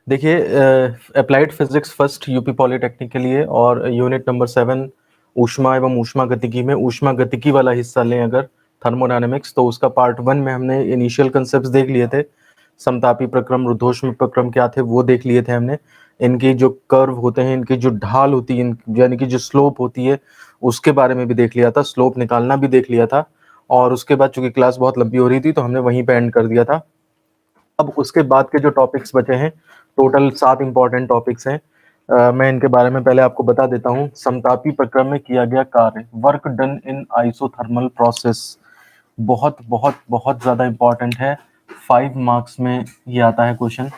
देखिए applied physics first UP polytechnic के लिए और यूनिट नंबर 7 ऊष्मा एवं ऊष्मा गतिकी में ऊष्मा गतिकी वाला हिस्सा लें अगर थर्मोडायनेमिक्स, तो उसका पार्ट 1 में हमने इनिशियल कंसेप्ट देख लिए थे। समतापी प्रक्रम, रुद्धोष्म प्रक्रम क्या थे वो देख लिए थे हमने। इनकी जो कर्व होते हैं, इनकी जो ढाल होती है, यानी कि जो स्लोप होती है, उसके बारे में भी देख लिया था, स्लोप निकालना भी देख लिया था। और उसके बाद चूंकि क्लास बहुत लंबी हो रही थी तो हमने वहीं पे एंड कर दिया था। अब उसके बाद के जो टॉपिक्स बचे हैं, टोटल 7 इंपॉर्टेंट टॉपिक्स हैं। मैं इनके बारे में पहले आपको बता देता हूँ। समतापी प्रक्रम में किया गया कार्य, work done in isothermal process, बहुत बहुत बहुत ज्यादा इंपॉर्टेंट है। 5 मार्क्स में ये आता है क्वेश्चन।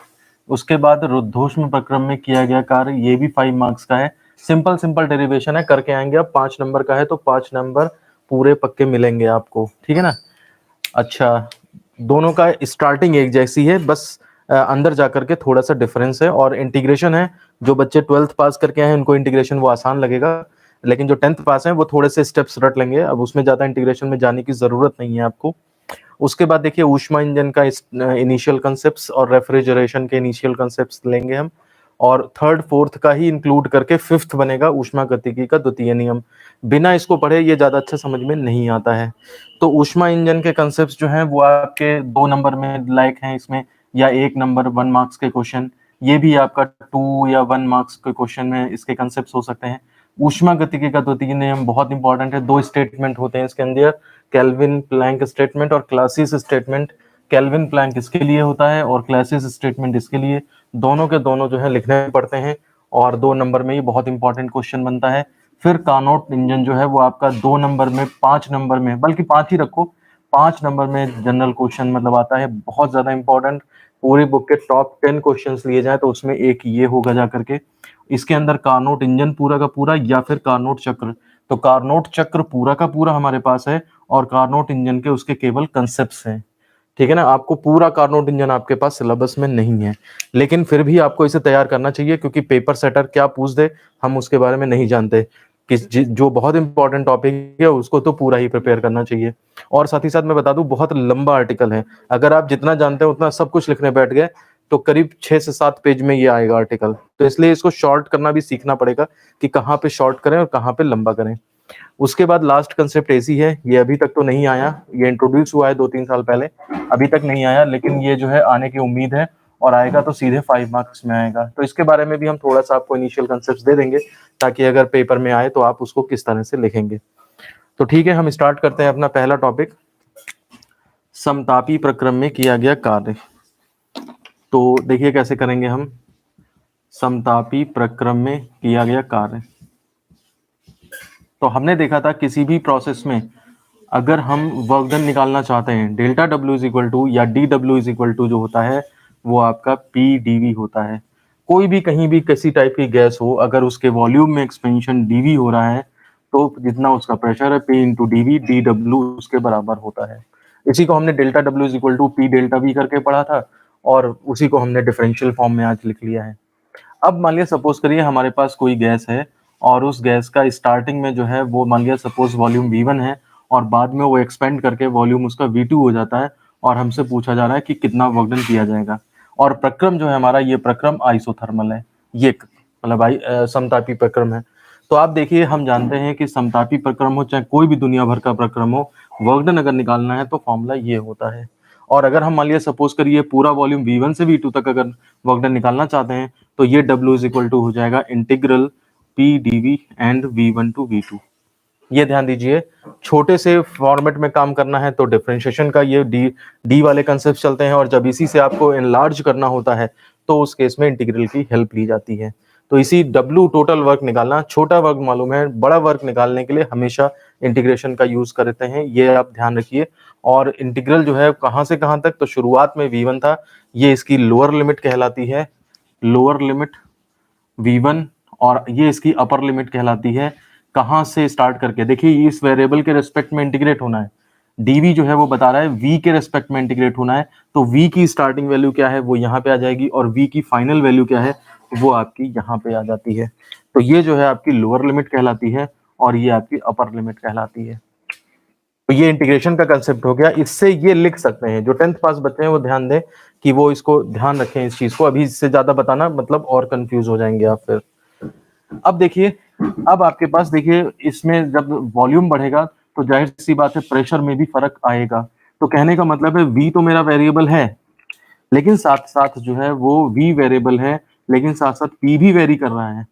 उसके बाद रुद्धोष्म प्रक्रम में किया गया कार्य, ये भी 5 मार्क्स का है। सिंपल सिंपल डेरिवेशन है, करके आएंगे। अब 5 नंबर का है तो 5 नंबर पूरे पक्के मिलेंगे आपको, ठीक है ना। अच्छा, दोनों का स्टार्टिंग एक जैसी है, बस अंदर जाकर के थोड़ा सा डिफरेंस है। और इंटीग्रेशन है, जो बच्चे 12th पास करके आए हैं उनको इंटीग्रेशन वो आसान लगेगा, लेकिन जो 10th पास हैं वो थोड़े से स्टेप्स रट लेंगे। अब उसमें ज्यादा इंटीग्रेशन में जाने की जरूरत नहीं है आपको। उसके बाद देखिए ऊष्मा इंजन का इनिशियल कंसेप्ट और रेफ्रिजरेशन के इनिशियल कंसेप्ट लेंगे हम। और थर्ड फोर्थ का ही इंक्लूड करके फिफ्थ बनेगा ऊष्मा गतिकी का द्वितीय नियम। बिना इसको पढ़े ये ज्यादा अच्छा समझ में नहीं आता है। तो ऊष्मा इंजन के कंसेप्ट जो हैं वो आपके 2 नंबर में लायक हैं इसमें, या 1 नंबर 1 मार्क्स के क्वेश्चन। ये भी आपका 2 या 1 मार्क्स के क्वेश्चन में इसके कंसेप्ट हो सकते हैं। ऊष्मा गतिकी का द्वितीय नियम बहुत इंपॉर्टेंट है। 2 स्टेटमेंट होते हैं इसके अंदर, केल्विन प्लैंक स्टेटमेंट और क्लासिस स्टेटमेंट। केल्विन प्लैंक इसके लिए होता है और क्लासिस स्टेटमेंट इसके लिए। दोनों के दोनों जो है लिखने पड़ते हैं और 2 नंबर में ये बहुत इंपॉर्टेंट क्वेश्चन बनता है। फिर कार्नोट इंजन जो है वो आपका 2 नंबर में, 5 नंबर में, बल्कि 5 ही रखो, 5 नंबर में जनरल क्वेश्चन मतलब आता है, बहुत ज्यादा इंपॉर्टेंट। पूरी बुक के टॉप 10 क्वेश्चंस लिए जाए तो उसमें एक ये होगा जा करके। इसके अंदर कार्नोट इंजन पूरा का पूरा या फिर कार्नोट चक्र। तो कार्नोट चक्र पूरा का पूरा हमारे पास है और कार्नोट इंजन के उसके केवल कंसेप्ट्स हैं, ठीक है ना। आपको पूरा कार्नोट इंजन आपके पास सिलेबस में नहीं है, लेकिन फिर भी आपको इसे तैयार करना चाहिए, क्योंकि पेपर सेटर क्या पूछ दे हम उसके बारे में नहीं जानते। कि जो बहुत इंपॉर्टेंट टॉपिक है उसको तो पूरा ही प्रिपेयर करना चाहिए। और साथ ही साथ मैं बता दूं, बहुत लंबा आर्टिकल है। अगर आप जितना जानते हैं उतना सब कुछ लिखने बैठ गए तो करीब 6 से 7 पेज में ये आएगा आर्टिकल। तो इसलिए इसको शॉर्ट करना भी सीखना पड़ेगा कि कहाँ पे शॉर्ट करें और कहाँ पे लंबा करें। उसके बाद लास्ट कंसेप्ट एसी है, ये अभी तक तो नहीं आया, ये इंट्रोड्यूस हुआ है 2-3 साल पहले, अभी तक नहीं आया, लेकिन ये जो है आने की उम्मीद है। और आएगा तो सीधे 5 मार्क्स में आएगा। तो इसके बारे में भी हम थोड़ा सा आपको इनिशियल कंसेप्ट दे देंगे, ताकि अगर पेपर में आए तो आप उसको किस तरह से लिखेंगे। तो ठीक है, हम स्टार्ट करते हैं अपना पहला टॉपिक, समतापी प्रक्रम में किया गया कार्य। तो देखिए कैसे करेंगे हम। समतापी प्रक्रम में किया गया कार्य, तो हमने देखा था किसी भी प्रोसेस में अगर हम वर्क डन निकालना चाहते हैं, delta W is equal to या D W is equal to जो होता है वो आपका पी डीवी होता है। कोई भी कहीं भी किसी टाइप की गैस हो, अगर उसके वॉल्यूम में एक्सपेंशन डीवी हो रहा है तो जितना उसका प्रेशर है P into d V, d W उसके बराबर होता है। इसी को हमने delta W is equal to P delta V करके पढ़ा था, और उसी को हमने डिफरेंशियल फॉर्म में आज लिख लिया है। अब मान लिया सपोज करिए हमारे पास कोई गैस है, और उस गैस का स्टार्टिंग में जो है वो मान लिया सपोज वॉल्यूम V1 है, और बाद में वो एक्सपेंड करके वॉल्यूम उसका V2 हो जाता है, और हमसे पूछा जा रहा है कि कितना वर्क डन किया जाएगा। और प्रक्रम जो है हमारा, ये प्रक्रम आइसोथर्मल है, ये मतलब समतापी प्रक्रम है। तो आप देखिए, हम जानते हैं कि समतापी प्रक्रम हो चाहे कोई भी दुनिया भर का प्रक्रम हो, वर्क डन अगर निकालना है तो फॉर्मूला ये होता है। और अगर हम मान लिया सपोज करिए पूरा वॉल्यूम V1 से V2 तक अगर वर्क डन निकालना चाहते हैं, तो ये W इज इक्वल टू हो जाएगा integral P dV and V1 to V2। ये ध्यान दीजिए, छोटे से फॉर्मेट में काम करना है तो डिफरेंशिएशन का ये डी वाले कंसेप्ट चलते हैं, और जब इसी से आपको एनलार्ज करना होता है तो उस केस में इंटीग्रल की हेल्प ली जाती है। तो इसी W टोटल वर्क निकालना, छोटा वर्क मालूम है, बड़ा वर्क निकालने के लिए हमेशा इंटीग्रेशन का यूज करते हैं, ये आप ध्यान रखिए। और इंटीग्रल जो है कहाँ से कहाँ तक, तो शुरुआत में V1 था, ये इसकी लोअर लिमिट कहलाती है, लोअर लिमिट V1, और ये इसकी अपर लिमिट कहलाती है। कहां से स्टार्ट करके देखिए, इस वेरिएबल के रेस्पेक्ट में इंटीग्रेट होना है, dv जो है वो बता रहा है v के रेस्पेक्ट में इंटीग्रेट होना है, तो v की स्टार्टिंग वैल्यू क्या है वो यहाँ पे आ जाएगी, और v की फाइनल वैल्यू क्या है वो आपकी यहाँ पे आ जाती है। तो ये जो है आपकी लोअर लिमिट कहलाती है और ये आपकी अपर लिमिट कहलाती है। तो ये इंटीग्रेशन का कंसेप्ट हो गया। इससे ये लिख सकते हैं, जो 10th पास बच्चे हैं वो ध्यान दें कि वो इसको ध्यान रखें इस चीज को, अभी इससे ज्यादा बताना मतलब और कंफ्यूज हो जाएंगे आप फिर। अब देखिए, अब आपके पास देखिए इसमें जब वॉल्यूम बढ़ेगा तो जाहिर सी बात है प्रेशर में भी फर्क आएगा। तो कहने का मतलब है v तो मेरा वेरिएबल है, लेकिन साथ साथ जो है वो v वेरिएबल है, लेकिन साथ साथ p भी वेरी कर रहा है।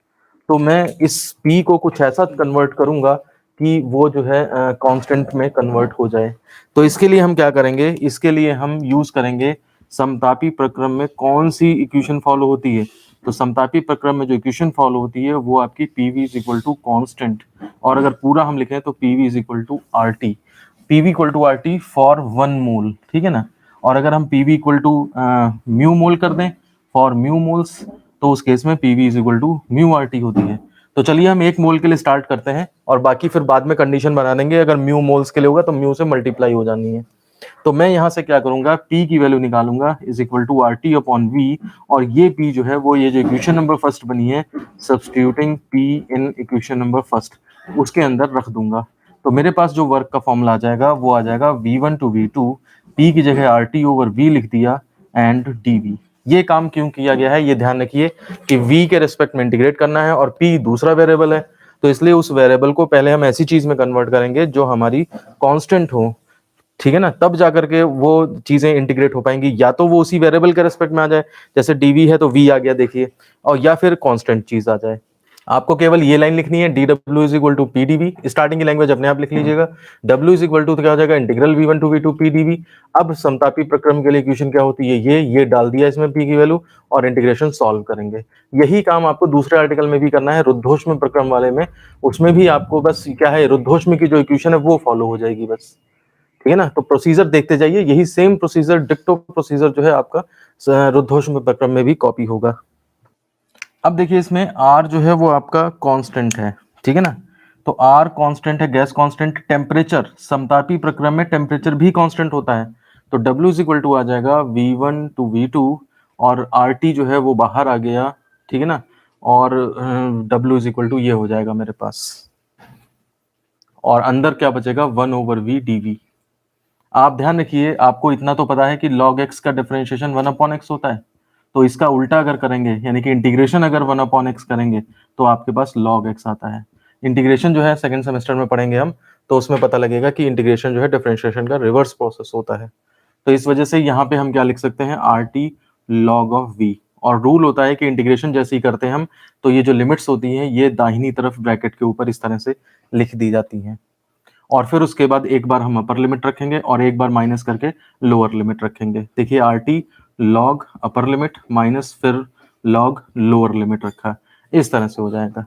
तो मैं इस p को कुछ ऐसा कन्वर्ट करूंगा कि वो जो है कांस्टेंट में कन्वर्ट हो जाए। तो इसके लिए हम क्या करेंगे, इसके लिए हम यूज करेंगे समतापी प्रक्रम में कौन सी इक्वेशन फॉलो होती है। तो समतापी प्रक्रम में जो इक्वेशन फॉलो होती है वो आपकी PV is equal to constant, और अगर पूरा हम लिखें तो PV is equal to R T, PV equal to R T for 1 mole, ठीक है ना। और अगर हम PV equal to mu mole कर दें फॉर म्यू मोल्स, तो उस केस में PV is equal to mu R T होती है। तो चलिए हम 1 मोल के लिए स्टार्ट करते हैं और बाकी फिर बाद में कंडीशन बना देंगे, अगर म्यू मोल्स के लिए होगा तो म्यू से मल्टीप्लाई हो जानी है। तो मैं यहां से क्या करूंगा, P की वैल्यू निकालूंगा is equal to R T upon V, और ये P जो है वो ये जो इक्वेशन नंबर फर्स्ट बनी है, substituting P in equation number first, उसके अंदर रख दूंगा। तो मेरे पास जो वर्क का फॉर्मूला आ जाएगा वो आ जाएगा V1 टू V2, P की जगह RT ओवर V लिख दिया एंड dV। ये काम क्यों किया गया है ये ध्यान रखिए कि V के रेस्पेक्ट में इंटीग्रेट करना है और P दूसरा वेरिएबल है, तो इसलिए उस वेरिएबल को पहले हम ऐसी चीज में कन्वर्ट करेंगे जो हमारी कांस्टेंट हो, ठीक है ना, तब जाकर के वो चीजें इंटीग्रेट हो पाएंगी। या तो वो उसी वेरिएबल के रेस्पेक्ट में आ जाए, जैसे dv है तो v आ गया देखिए, और या फिर कांस्टेंट चीज आ जाए। आपको केवल ये लाइन लिखनी है, dw is equal to P d V, starting की लैंग्वेज अपने आप लिख लीजिएगा। w इज इक्वल टू क्या हो जाएगा, integral v1 to v2 P d V. अब समतापी प्रक्रम के लिए इक्वेशन क्या होती है, ये डाल दिया इसमें p की वैल्यू, और इंटीग्रेशन सॉल्व करेंगे। यही काम आपको दूसरे आर्टिकल में भी करना है, रुद्धोष्म प्रक्रम वाले में, उसमें भी आपको बस क्या है, रुद्धोष्म की जो इक्वेशन है वो फॉलो हो जाएगी बस, ठीक है ना। तो प्रोसीजर देखते जाइए, यही सेम प्रोसीजर, डिक्टो प्रोसीजर जो है आपका रुद्धोष्म प्रक्रम में भी कॉपी होगा। अब देखिए इसमें R जो है वो आपका कांस्टेंट है, ठीक है ना। तो R कांस्टेंट है, गैस कांस्टेंट। टेम्परेचर, समतापी प्रक्रम में टेम्परेचर भी कांस्टेंट होता है, तो W इज इक्वल टू आ जाएगा V1 टू V2, और RT जो है वो बाहर आ गया, ठीक है ना, और W इज इक्वल टू ये हो जाएगा मेरे पास, और अंदर क्या बचेगा, 1 ओवर V dV। आप ध्यान रखिए, आपको इतना तो पता है कि log x का डिफरेंशिएशन 1 अपॉन x होता है, तो इसका उल्टा अगर करेंगे, यानी कि इंटीग्रेशन अगर 1 अपॉन x करेंगे तो आपके पास log x आता है। इंटीग्रेशन जो है सेकंड सेमेस्टर में पढ़ेंगे हम, तो उसमें पता लगेगा कि इंटीग्रेशन जो है डिफरेंशिएशन का रिवर्स प्रोसेस होता है। तो इस वजह से यहाँ पे हम क्या लिख सकते हैं, R T log of V, और रूल होता है कि इंटीग्रेशन जैसे ही करते हैं हम, तो ये जो लिमिट्स होती हैं ये दाहिनी तरफ ब्रैकेट के ऊपर इस तरह से लिख दी जाती हैं, और फिर उसके बाद एक बार हम अपर लिमिट रखेंगे और एक बार माइनस करके लोअर लिमिट रखेंगे। देखिए are T log upper limit minus फिर लॉग लोअर लिमिट रखा, इस तरह से हो जाएगा।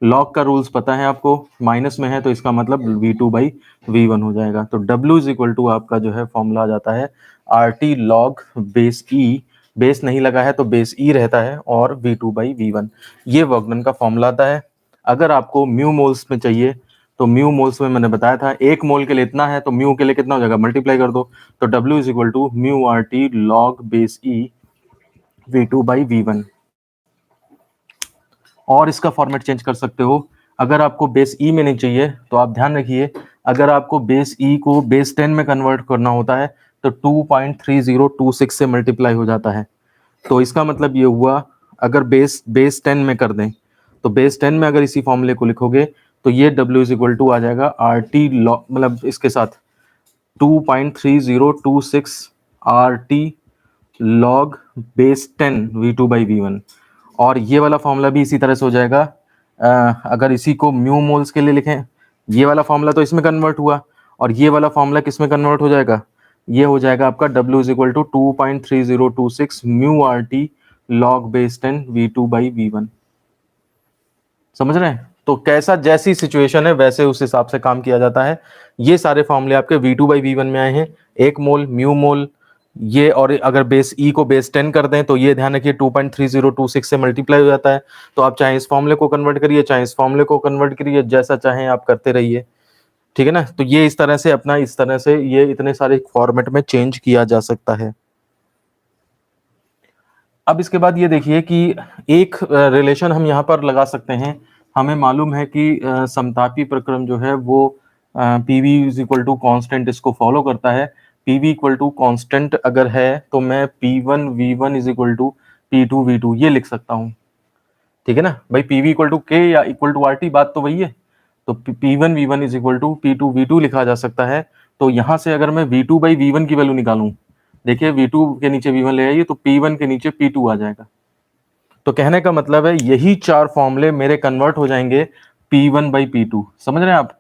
लॉग का रूल्स पता है आपको, माइनस में है तो इसका मतलब v2 बाई v1 हो जाएगा। तो w इज इक्वल टू आपका जो है फॉर्मूला आ जाता है are T log base E, base नहीं लगा है तो बेस ई रहता है, और v2 बाई v1, ये वर्गनन का फॉर्मूला आता है। अगर आपको म्यू मोल्स में चाहिए तो म्यू मोल्स में मैंने बताया था 1 मोल के लिए इतना है, तो म्यू के लिए कितना हो जाएगा, मल्टीप्लाई कर दो, तो w is equal to mu R T log base E v2 by v1। और इसका फॉर्मेट चेंज कर सकते हो, अगर आपको बेस ई में नहीं चाहिए तो आप ध्यान रखिए, अगर आपको बेस ई को बेस 10 में कन्वर्ट करना होता है तो 2.3026 से मल्टीप्लाई हो जाता है। तो इसका मतलब ये हुआ, अगर बेस 10 में कर दें तो बेस 10 में अगर इसी फॉर्मूले को लिखोगे तो ये W इज इक्वल टू आ जाएगा आर टी लॉग, मतलब इसके साथ 2.3026 are T log base 10 v2 by v1, और ये वाला फॉर्मूला भी इसी तरह से हो जाएगा। अगर इसी को म्यू मोल्स के लिए लिखें, ये वाला फॉर्मूला तो इसमें कन्वर्ट हुआ, और ये वाला फॉर्मूला किस में कन्वर्ट हो जाएगा, ये हो जाएगा आपका W is equal to 2.3026 mu R T log base 10 v2 by v1। समझ रहे हैं, तो कैसा जैसी सिचुएशन है वैसे उस हिसाब से काम किया जाता है। ये सारे फॉर्मूले आपके v2 बाई v1 में आए हैं, 1 मोल, म्यू मोल, ये, और अगर बेस ई को बेस 10 कर दें तो ये ध्यान रखिए 2.3026 से मल्टीप्लाई हो जाता है। तो आप चाहे इस फॉर्मूले को कन्वर्ट करिए, चाहे इस फॉर्मूले को कन्वर्ट करिए, जैसा चाहें आप करते रहिए, ठीक है ना। तो ये इस तरह से अपना, इस तरह से ये इतने सारे फॉर्मेट में चेंज किया जा सकता है। अब इसके बाद ये देखिए कि एक रिलेशन हम यहाँ पर लगा सकते हैं। हमें मालूम है कि समतापी प्रक्रम जो है वो PV is equal to constant इसको फॉलो करता है। पीवी इक्वल टू कॉन्स्टेंट अगर है तो मैं P1 V1 is equal to P2 V2 ये लिख सकता हूँ, ठीक है ना भाई। पीवी इक्वल टू के या इक्वल टू RT, बात तो वही है। तो P1 V1 is equal to P2 V2 लिखा जा सकता है। तो यहां से अगर मैं V2 बाई V1 की वैल्यू निकालूं, देखिए V2 के नीचे V1 ले आइए तो P1 के नीचे P2 आ जाएगा। तो कहने का मतलब है यही चार फॉर्मूले मेरे कन्वर्ट हो जाएंगे P1 बाई P2, समझ रहे हैं आप।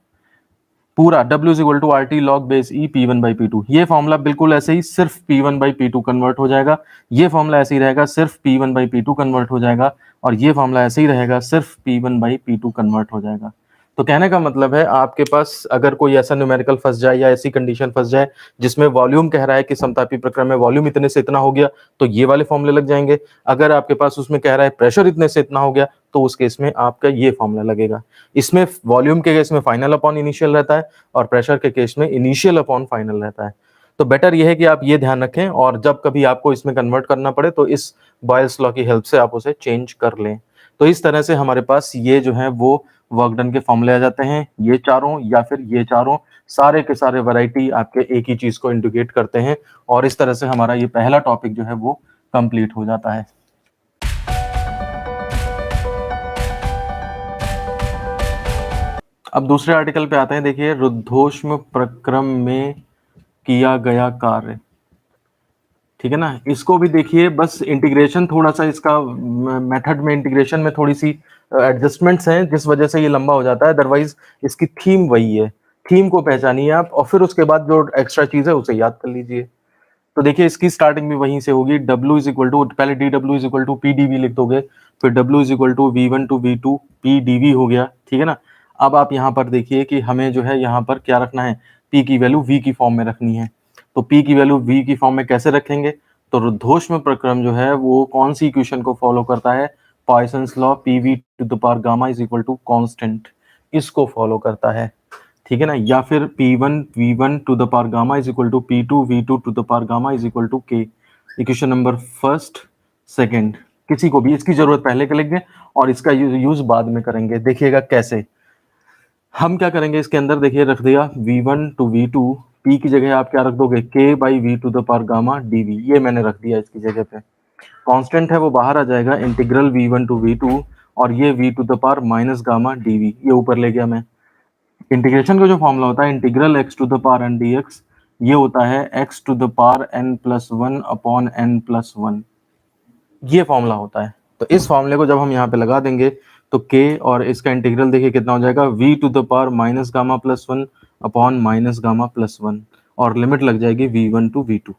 पूरा W is equal to RT log base E P1 by P2, ये फॉर्मूला बिल्कुल ऐसे ही सिर्फ P1 बाई P2 कन्वर्ट हो जाएगा। ये फॉर्मूला ऐसे ही रहेगा, सिर्फ P1 बाई P2 कन्वर्ट हो जाएगा। और ये फॉर्मूला ऐसे ही रहेगा, सिर्फ P1 बाई P2 कन्वर्ट हो जाएगा। तो कहने का मतलब है आपके पास अगर कोई ऐसा न्यूमेरिकल फंस जाए या ऐसी कंडीशन फंस जाए जिसमें वॉल्यूम कह रहा है कि समतापी प्रक्रम में वॉल्यूम इतने से इतना हो गया, तो ये वाले फॉर्मूले लग जाएंगे। अगर आपके पास उसमें कह रहा है प्रेशर इतने से इतना हो गया, तो उस केस में आपका ये फॉर्मूला लगेगा। इसमें वॉल्यूम के केस में फाइनल अपॉन इनिशियल रहता है और प्रेशर के केस में इनिशियल अपॉन फाइनल रहता है। तो बेटर ये है कि आप ये ध्यान रखें और जब कभी आपको इसमें कन्वर्ट करना पड़े तो इस बॉयल्स लॉ की हेल्प से आप उसे चेंज कर लें। तो इस तरह से हमारे पास ये जो है वो वर्क डन के फॉर्मूले आ जाते हैं। ये चारों या फिर ये चारों सारे के सारे वैरायटी आपके एक ही चीज को इंडिकेट करते हैं और इस तरह से हमारा ये पहला टॉपिक जो है वो कंप्लीट हो जाता है। अब दूसरे आर्टिकल पे आते हैं। देखिए, रुद्धोष्म प्रक्रम में किया गया कार्य, ठीक है ना। इसको भी देखिए, बस इंटीग्रेशन थोड़ा सा इसका मेथड में इंटीग्रेशन में थोड़ी सी एडजस्टमेंट्स हैं जिस वजह से ये लंबा हो जाता है, अदरवाइज इसकी थीम वही है। थीम को पहचानिए आप और फिर उसके बाद जो एक्स्ट्रा चीज है उसे याद कर लीजिए। तो देखिए, इसकी स्टार्टिंग भी वहीं से होगी। W इज इक्वल टू, पहले DW is equal to PdV लिख दोगे, फिर W is equal to V1 to V2 PdV हो गया, ठीक है ना। अब आप यहाँ पर देखिए कि हमें जो है यहाँ पर क्या रखना है, P की वैल्यू V की फॉर्म में रखनी है। तो P की वैल्यू V की फॉर्म में कैसे रखेंगे, तो रुद्धोष्म प्रक्रम जो है वो कौन सी इक्वेशन को फॉलो करता है, Poisson's law PV to the power gamma is equal to constant, इसको फॉलो करता है, ठीक है ना। या फिर P1 V1 to the power gamma is equal to P2 V2 to the power gamma is equal to K। Equation number first second, किसी को भी इसकी जरूरत पहले करेंगे और इसका यूज बाद में करेंगे। देखिएगा कैसे हम क्या करेंगे इसके अंदर। देखिए, रख दिया V1 टू V2, P की जगह आप क्या रख दोगे, K by V to the power gamma dV, ये मैंने रख दिया इसकी जगह पे। कांस्टेंट है वो बाहर आ जाएगा, इंटीग्रल V1 टू V2 और ये V to the power minus gamma dV, ये ऊपर ले गया मैं। इंटीग्रेशन का जो फॉर्मूला होता है, integral x to the power n dx, ये होता है x to the power n+1 upon n+1, ये फॉर्मूला होता है। तो इस फॉर्मूले को जब हम यहाँ पे लगा देंगे तो k और इसका इंटीग्रल देखिए कितना हो जाएगा, v to the power minus gamma plus 1 upon minus gamma plus 1 और लिमिट लग जाएगी V1 टू V2।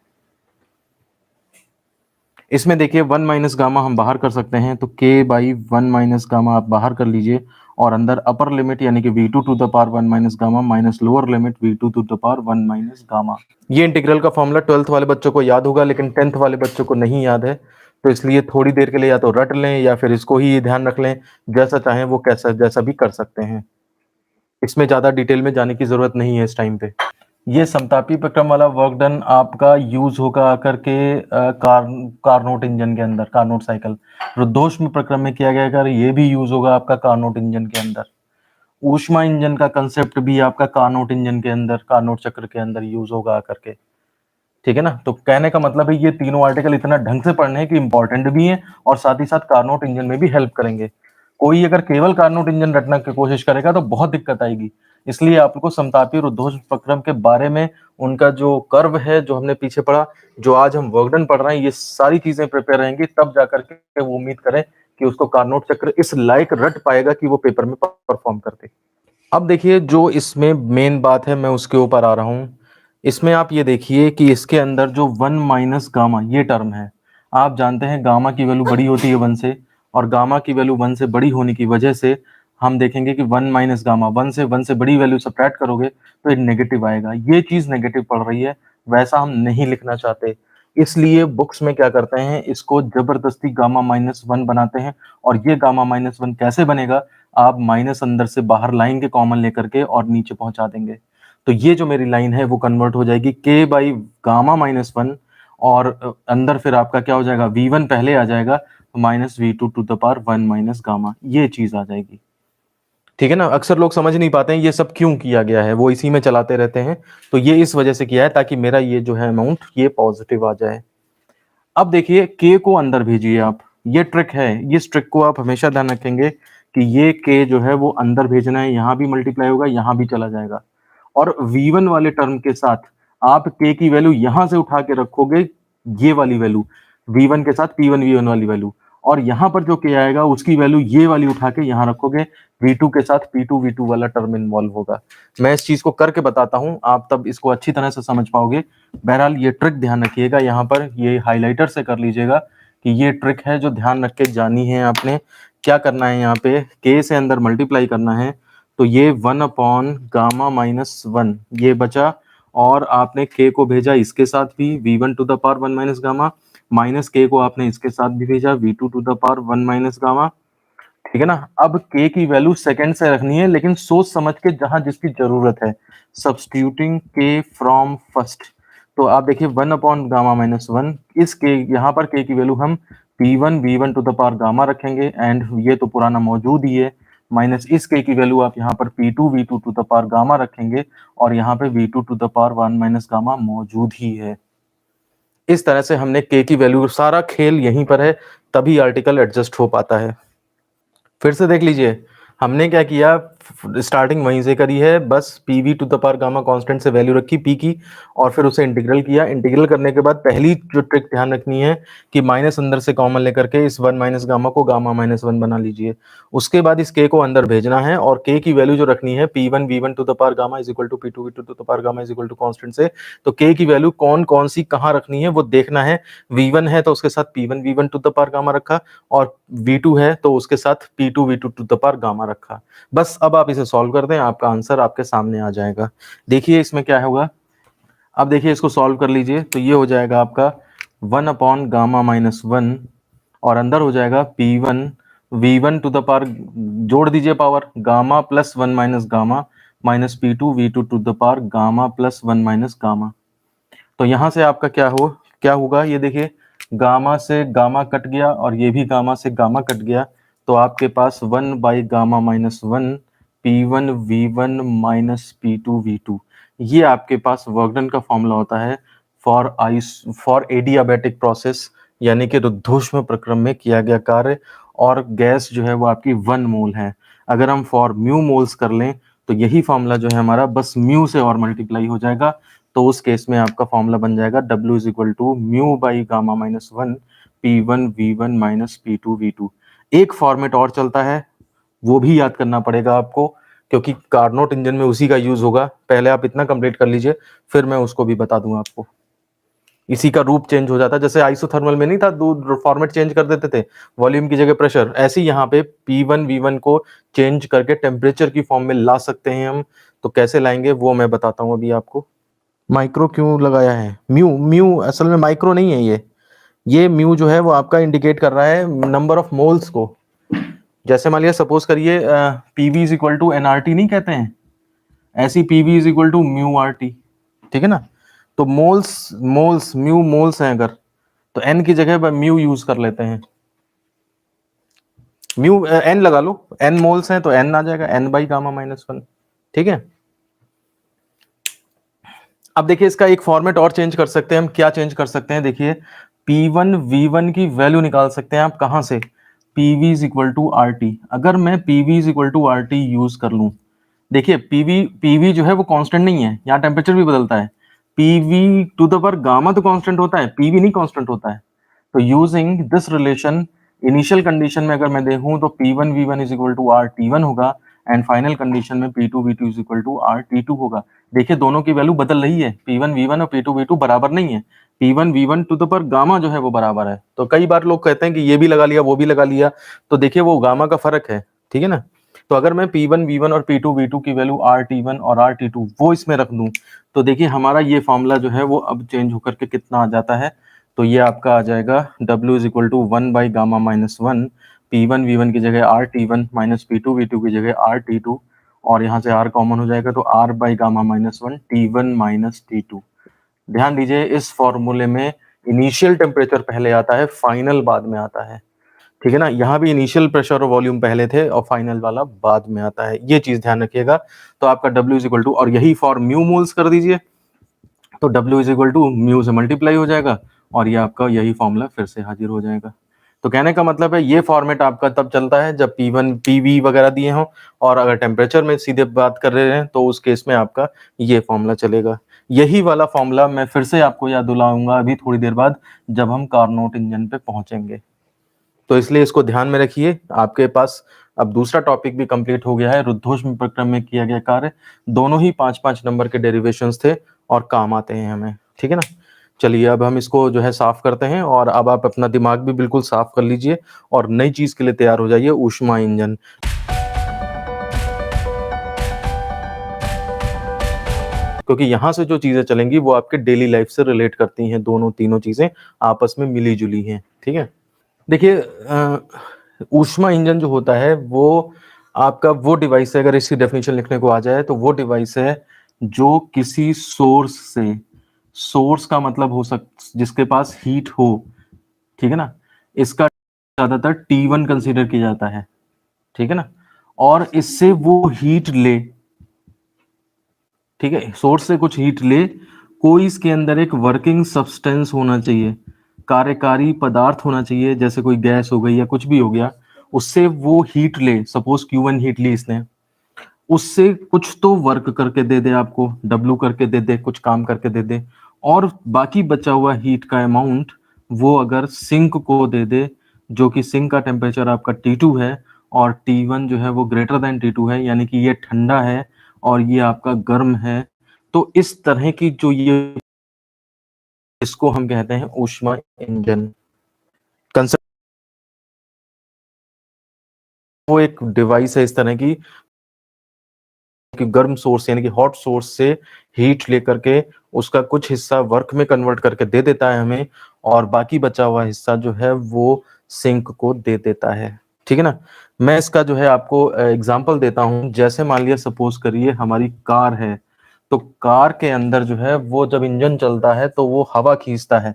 इसमें देखिए 1 माइनस गामा हम बाहर कर सकते हैं, तो k बाई 1 माइनस गामा आप बाहर कर लीजिए और अंदर अपर लिमिट यानी कि V2 to the power 1 minus gamma minus lower limit V2 to the power 1 minus gamma. ये इंटीग्रल का फॉर्मूला 12th वाले बच्चों को याद होगा, लेकिन 10th वाले बच्चों को नहीं याद है, तो इसलिए थोड़ी देर के लिए या तो रट लें या फिर इसको ही ध्यान रख लें, जैसा चाहें वो कैसा जैसा भी कर सकते हैं। इसमें ज्यादा डिटेल में जाने की जरूरत नहीं है इस टाइम पे। ये समतापी प्रक्रम वाला वर्क डन आपका यूज होगा करके कार्नोट इंजन के अंदर, कार्नोट साइकिल रुद्धोष्म प्रक्रम में किया गया, ये भी यूज होगा आपका कार्नोट इंजन के अंदर। ऊष्मा इंजन का कंसेप्ट भी आपका कार्नोट इंजन के अंदर, कार्नोट चक्र के अंदर यूज होगा करके, ठीक है ना। तो कहने का मतलब है ये तीनों आर्टिकल इतना ढंग से पढ़ने हैं कि इंपॉर्टेंट भी हैं और साथ ही साथ कार्नोट इंजन में भी हेल्प करेंगे। कोई अगर केवल कार्नोट इंजन रटने की कोशिश करेगा तो बहुत दिक्कत आएगी। इसलिए आपको समतापी रुद्धोष्म प्रक्रम के बारे में, उनका जो कर्व है जो हमने पीछे पढ़ा, जो आज हम वर्क डन पढ़ रहे हैं, ये सारी चीजें प्रिपेयर रहेंगी, तब जाकर के वो उम्मीद करें कि उसको कार्नोट चक्र इस लायक रट पाएगा कि वो पेपर में परफॉर्म करते। अब देखिए, जो इसमें मेन बात है मैं उसके ऊपर आ रहा हूँ। इसमें आप ये देखिए कि इसके अंदर जो 1 माइनस गामा ये टर्म है, आप जानते हैं गामा की वैल्यू बड़ी होती है 1 से, और गामा की वैल्यू 1 से बड़ी होने की वजह से हम देखेंगे कि 1 माइनस गामा, 1 से बड़ी वैल्यू सब्ट्रैक्ट करोगे तो एक नेगेटिव आएगा। ये चीज नेगेटिव पड़ रही है, वैसा हम नहीं लिखना चाहते। इसलिए बुक्स में क्या करते हैं, इसको जबरदस्ती गामा माइनस 1 बनाते हैं। और ये गामा माइनस 1 कैसे बनेगा, आप माइनस अंदर से बाहर लाएंगे कॉमन लेकर के और नीचे पहुंचा देंगे। तो ये जो मेरी लाइन है वो कन्वर्ट हो जाएगी k बाई गामा माइनस 1 और अंदर फिर आपका क्या हो जाएगा, V1 पहले आ जाएगा, minus V2 to the power 1 minus gamma, ये चीज आ जाएगी। ठीक है ना। अक्सर लोग समझ नहीं पाते हैं ये सब क्यों किया गया है, वो इसी में चलाते रहते हैं। तो ये इस वजह से किया है ताकि मेरा ये जो है अमाउंट ये पॉजिटिव आ जाए। अब देखिए के को अंदर भेजिए आप, ये ट्रिक है, इस ट्रिक को आप हमेशा ध्यान रखेंगे कि ये के जो है वो अंदर भेजना है, यहाँ भी मल्टीप्लाई होगा, यहाँ भी चला जाएगा। और V1 वाले टर्म के साथ आप के की वैल्यू यहां से उठा के रखोगे, ये वाली वैल्यू V1 के साथ P1 V1 वाली वैल्यू, और यहां पर जो के आएगा उसकी वैल्यू ये वाली उठा के यहां रखोगे, V2 के साथ P2 V2 वाला टर्म इन्वॉल्व होगा। मैं इस चीज को करके बताता हूं, आप तब इसको अच्छी तरह से समझ पाओगे। बहरहाल ये ट्रिक ध्यान रखिएगा, यहाँ पर ये हाईलाइटर से कर लीजिएगा कि ये ट्रिक है जो ध्यान रख के जानी है आपने। क्या करना है, यहाँ पे के से अंदर मल्टीप्लाई करना है, तो ये 1/गामा-1 ये बचा, और आपने के को भेजा इसके साथ भी V1 to the power 1 minus gamma, minus के को आपने इसके साथ भी भेजा V2 to the power 1 minus gamma. ठीक है ना। अब के की वैल्यू सेकंड से रखनी है, लेकिन सोच समझ के जहां जिसकी जरूरत है, सब्स्टिट्यूटिंग के फ्रॉम फर्स्ट। तो आप देखिए 1/गामा-1, इस के यहाँ पर के की वैल्यू हम P1 V1 to the power gamma रखेंगे, एंड ये तो पुराना मौजूद ही है, माइनस इस के की वैल्यू आप यहाँ पर P2 V2 to the power gamma रखेंगे, और यहाँ पे V2 to the power 1 minus gamma मौजूद ही है। इस तरह से हमने के की वैल्यू, सारा खेल यहीं पर है, तभी आर्टिकल एडजस्ट हो पाता है। फिर से देख लीजिए, हमने क्या किया, स्टार्टिंग वहीं से करी है, बस P to the power gamma constant से वैल्यू रखी पी की, और फिर उसे इंटीग्रल किया। इंटीग्रल करने के बाद पहली जो ट्रिक ध्यान रखनी है कि माइनस अंदर से कॉमन लेकर के इस 1 माइनस गामा को गामा-1 बना लीजिए। उसके बाद इस के को अंदर भेजना है, और के की वैल्यू जो रखनी है P1 V1 to the power gamma is equal to P2 V2 to the power gamma is equal to constant से। तो के की वैल्यू कौन कौन सी कहाँ रखनी है वो देखना है। V1 है तो उसके साथ P1 V1 to the power gamma रखा, और V2 है तो उसके साथ P2 V2 to the power gamma रखा। बस अब आप इसे सॉल्व कर दें, आपका आंसर आपके सामने आ जाएगा। देखिए इसमें क्या होगा, अब देखिए इसको सॉल्व कर लीजिए, तो ये हो जाएगा आपका 1/गामा-1, और अंदर हो जाएगा P1 V1 to the power, जोड़ दीजिए power, gamma plus 1 minus gamma, minus P2 V2 to the power gamma plus 1 minus gamma. तो यहां से आपका क्या होगा, ये देखिए, गामा से गामा कट गया, और ये भी गामा से गामा कट गया, तो आपके पास 1/गामा-1 P1 V1 minus P2 V2, ये आपके पास वर्क डन का फॉर्मूला होता है फॉर एडियाबैटिक प्रोसेस, यानी कि रुद्धोष्म प्रक्रम में किया गया कार्य, और गैस जो है वो आपकी 1 मोल है। अगर हम फॉर म्यू मोल्स कर लें तो यही फॉर्मूला जो है हमारा बस म्यू से और मल्टीप्लाई हो जाएगा, तो उस केस में आपका फॉर्मूला बन जाएगा W इज इक्वल टू μ/गामा-1 P1 V1 minus P2 V2। एक फॉर्मेट और चलता है, वो भी याद करना पड़ेगा आपको, क्योंकि कार्नोट इंजन में उसी का यूज होगा। पहले आप इतना कंप्लीट कर लीजिए, फिर मैं उसको भी बता दूंगा आपको। इसी का रूप चेंज हो जाता है, जैसे आइसोथर्मल में नहीं था, दो फॉर्मेट चेंज कर देते थे, वॉल्यूम की जगह प्रेशर, ऐसे ही यहाँ पे P1 V1 को चेंज करके टेम्परेचर की फॉर्म में ला सकते हैं हम। तो कैसे लाएंगे वो मैं बताता हूँ अभी आपको। माइक्रो क्यों लगाया है, म्यू म्यू असल में माइक्रो नहीं है ये म्यू जो है वो आपका इंडिकेट कर रहा है नंबर ऑफ मोल्स को। जैसे मान लिया सपोज करिए PV is equal to N R T नहीं कहते हैं, ऐसी PV is equal to mu R T. ठीक है ना। तो मोल्स मोल्स म्यू मोल्स हैं अगर, तो एन की जगह म्यू यूज कर लेते हैं, म्यू एन लगा लो, एन मोल्स हैं तो एन आ जाएगा n/गामा-1। ठीक है। अब देखिए इसका एक फॉर्मेट और चेंज कर सकते हैं हम, क्या चेंज कर सकते हैं, देखिए P1 V1 की वैल्यू निकाल सकते हैं आप कहां से, PV is equal to RT। अगर मैं PV is equal to RT use कर लूं, देखिए PV जो है वो कांस्टेंट नहीं है, यहाँ टेम्परेचर भी बदलता है। PV to the power gamma तो कांस्टेंट होता है, PV नहीं कांस्टेंट होता है। तो using this relation, initial condition में अगर मैं देखूं तो P1 V1 is equal to RT1 होगा, एंड फाइनल कंडीशन में P2 V2 is equal to RT2 होगा। देखिए दोनों की वैल्यू बदल रही है, P1 V1 और P2 V2 बराबर नहीं है, P1 V1 to the power gamma जो है वो बराबर है। तो कई बार लोग कहते हैं कि ये भी लगा लिया वो भी लगा लिया, तो देखिए वो गामा का फर्क है। ठीक है ना। तो अगर मैं P1 V1 और P2 V2 की वैल्यू RT1 और RT2 वो इसमें रख दूं, तो देखिए हमारा ये फॉर्मूला जो है वो अब चेंज होकर के कितना आ जाता है, तो ये आपका आ जाएगा W इज इक्वल टू 1/गामा-1, P1 V1 की जगह RT1 माइनस P2 V2 की जगह RT2, और यहाँ से R कॉमन हो जाएगा, तो R/गामा-1 T1 माइनस T2। ध्यान दीजिए इस फॉर्मूले में इनिशियल टेम्परेचर पहले आता है, फाइनल बाद में आता है। ठीक है ना, यहाँ भी इनिशियल प्रेशर और वॉल्यूम पहले थे और फाइनल वाला बाद में आता है, ये चीज ध्यान रखिएगा। तो आपका W इज इक्वल टू, और यही फॉर म्यू मोल्स कर दीजिए, तो W is equal to mu से मल्टीप्लाई हो जाएगा और ये आपका यही फॉर्मूला फिर से हाजिर हो जाएगा। तो कहने का मतलब है ये फॉर्मेट आपका तब चलता है जब P1 PV वगैरह दिए हों, और अगर टेम्परेचर में सीधे बात कर रहे हैं तो उस केस में आपका ये फॉर्मूला चलेगा। यही वाला फॉर्मूला मैं फिर से आपको याद दिलाऊंगा अभी थोड़ी देर बाद जब हम कार्नोट इंजन पे पहुंचेंगे, तो इसलिए इसको ध्यान में रखिए। आपके पास अब दूसरा टॉपिक भी कंप्लीट हो गया है, रुद्धोष्म प्रक्रम में किया गया कार्य। दोनों ही 5-5 नंबर के डेरिवेशंस थे और काम आते हैं हमें, ठीक है ना। चलिए अब हम इसको जो है साफ करते हैं, और अब आप अपना दिमाग भी बिल्कुल साफ कर लीजिए और नई चीज के लिए तैयार हो जाइए, ऊष्मा इंजन। क्योंकि यहाँ से जो चीजें चलेंगी वो आपके डेली लाइफ से रिलेट करती हैं, दोनों तीनों चीजें आपस में मिली जुली हैं, ठीक है। देखिए ऊष्मा इंजन जो होता है वो आपका वो डिवाइस है, अगर इसकी डेफिनेशन लिखने को आ जाए तो वो डिवाइस है जो किसी सोर्स से, सोर्स का मतलब हो जिसके पास हीट हो, ठीक है ना, इसका ज्यादातर T1 कंसीडर किया जाता है, ठीक है ना, और इससे वो हीट ले, ठीक है, सोर्स से कुछ हीट ले, कोई इसके अंदर एक वर्किंग सब्सटेंस होना चाहिए, कार्यकारी पदार्थ होना चाहिए, जैसे कोई गैस हो गई या कुछ भी हो गया, उससे वो हीट ले, सपोज Q1 हीट ली इसने, उससे कुछ तो वर्क करके दे दे आपको, W करके दे दे, कुछ काम करके दे दे, और बाकी बचा हुआ हीट का अमाउंट वो अगर सिंक को दे दे, जो कि सिंक का टेम्परेचर आपका T2 है और T1 जो है वो ग्रेटर देन T2 है, यानी कि ये ठंडा है और ये आपका गर्म है। तो इस तरह की जो ये, इसको हम कहते हैं ऊष्मा इंजन। कंसेप्ट वो एक डिवाइस है इस तरह की कि गर्म सोर्स यानी कि हॉट सोर्स से हीट लेकर के उसका कुछ हिस्सा वर्क में कन्वर्ट करके दे देता है हमें, और बाकी बचा हुआ हिस्सा जो है वो सिंक को दे देता है, ठीक है ना। मैं इसका जो है आपको एग्जांपल देता हूं, जैसे मान लिया सपोज करिए हमारी कार है, तो कार के अंदर जो है वो जब इंजन चलता है तो वो हवा खींचता है,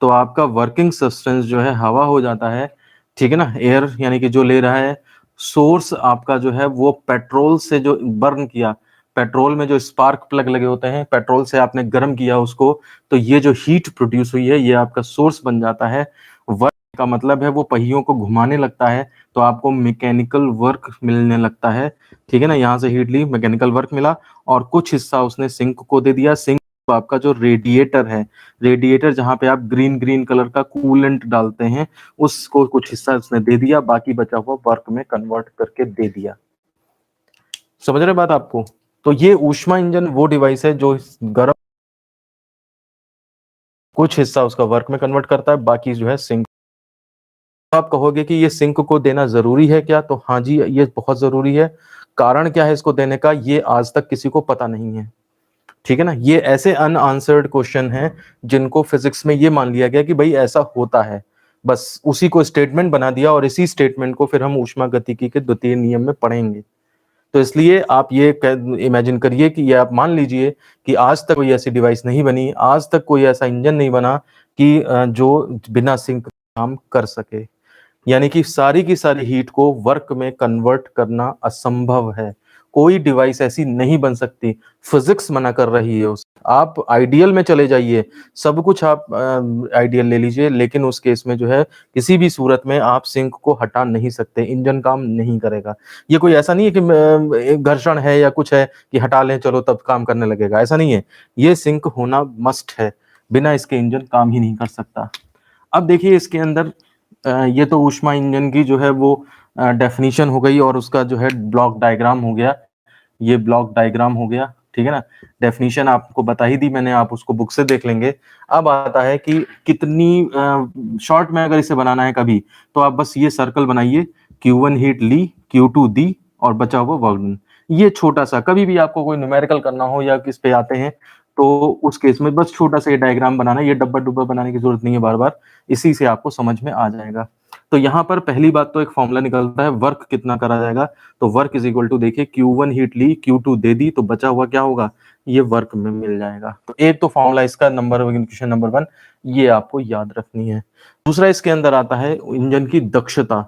तो आपका वर्किंग सब्सटेंस जो है हवा हो जाता है, ठीक है ना, एयर यानी कि जो ले रहा है। सोर्स आपका जो है वो पेट्रोल से जो बर्न किया, पेट्रोल में जो स्पार्क प्लग लगे होते हैं, पेट्रोल से आपने गर्म किया उसको, तो ये जो हीट प्रोड्यूस हुई है ये आपका सोर्स बन जाता है। वर्क का मतलब है वो पहियों को घुमाने लगता है, तो आपको मैकेनिकल वर्क मिलने लगता है, ठीक है ना। यहाँ से हीट ली, मैकेनिकल वर्क मिला, और कुछ हिस्सा उसने सिंक को दे दिया। सिंक आपका जो रेडिएटर है, रेडिएटर जहाँ पे आप ग्रीन ग्रीन कलर का कूलेंट डालते हैं, उसको कुछ हिस्सा उसने दे दिया, बाकी बचा हुआ वर्क में कन्वर्ट करके दे दिया। समझ रहे बात आपको। तो ये ऊष्मा इंजन वो डिवाइस है जो गर्म कुछ हिस्सा उसका वर्क में कन्वर्ट करता है, बाकी जो है सिंक। आप कहोगे कि ये सिंक को देना जरूरी है क्या, तो हाँ जी ये बहुत जरूरी है। कारण क्या है इसको देने का, ये आज तक किसी को पता नहीं है, ठीक है ना। ये ऐसे अनआंसर्ड क्वेश्चन हैं जिनको फिजिक्स में ये मान लिया गया कि भाई ऐसा होता है, बस उसी को स्टेटमेंट बना दिया, और इसी स्टेटमेंट को फिर हम ऊष्मा गतिकी के द्वितीय नियम में पढ़ेंगे। तो इसलिए आप ये इमेजिन करिए कि ये आप मान लीजिए कि आज तक कोई ऐसी डिवाइस नहीं बनी, आज तक कोई ऐसा इंजन नहीं बना कि जो बिना सिंक काम कर सके, यानी कि सारी की सारी हीट को वर्क में कन्वर्ट करना असंभव है। कोई डिवाइस ऐसी नहीं बन सकती, फिजिक्स मना कर रही है उस। आप आइडियल में चले जाइए, सब कुछ आप आइडियल ले लीजिए, लेकिन उस केस में जो है किसी भी सूरत में आप सिंक को हटा नहीं सकते, इंजन काम नहीं करेगा। ये कोई ऐसा नहीं है कि एक घर्षण है या कुछ है कि हटा लें चलो तब काम करने लगेगा, ऐसा नहीं है। ये सिंक होना मस्ट है, बिना इसके इंजन काम ही नहीं कर सकता। अब देखिए इसके अंदर ये तो ऊष्मा इंजन की जो है वो डेफिनेशन हो गई, और उसका जो है ब्लॉक डायग्राम हो गया, ये ब्लॉक डायग्राम हो गया, ठीक है ना। डेफिनेशन आपको बता ही दी मैंने, आप उसको बुक से देख लेंगे। अब आता है कि कितनी शॉर्ट में अगर इसे बनाना है कभी, तो आप बस ये सर्कल बनाइए, Q1 हीट ली, Q2 दी, और बचा हुआ वर्क डन। ये छोटा सा, कभी भी आपको कोई न्यूमेरिकल करना हो या किस पे आते हैं तो उस केस में बस छोटा सा ये डायग्राम बनाना है, ये डब्बा-डुब्बा बनाने की ज़रूरत नहीं है बार-बार, इसी से आपको समझ में आ जाएगा। तो यहाँ पर पहली बात तो एक फ़ॉर्मूला निकलता है, वर्क कितना करा जाएगा, तो वर्क इज़ इक्वल टू देखिए Q1 हीट ली, Q2 दे दी, तो बचा हुआ क्या होगा, ये वर्क में मिल जाएगा। तो एक तो फ़ॉर्मूला इसका इक्वेशन नंबर 1 ये आपको याद रखनी है। दूसरा इसके अंदर आता है इंजन की दक्षता,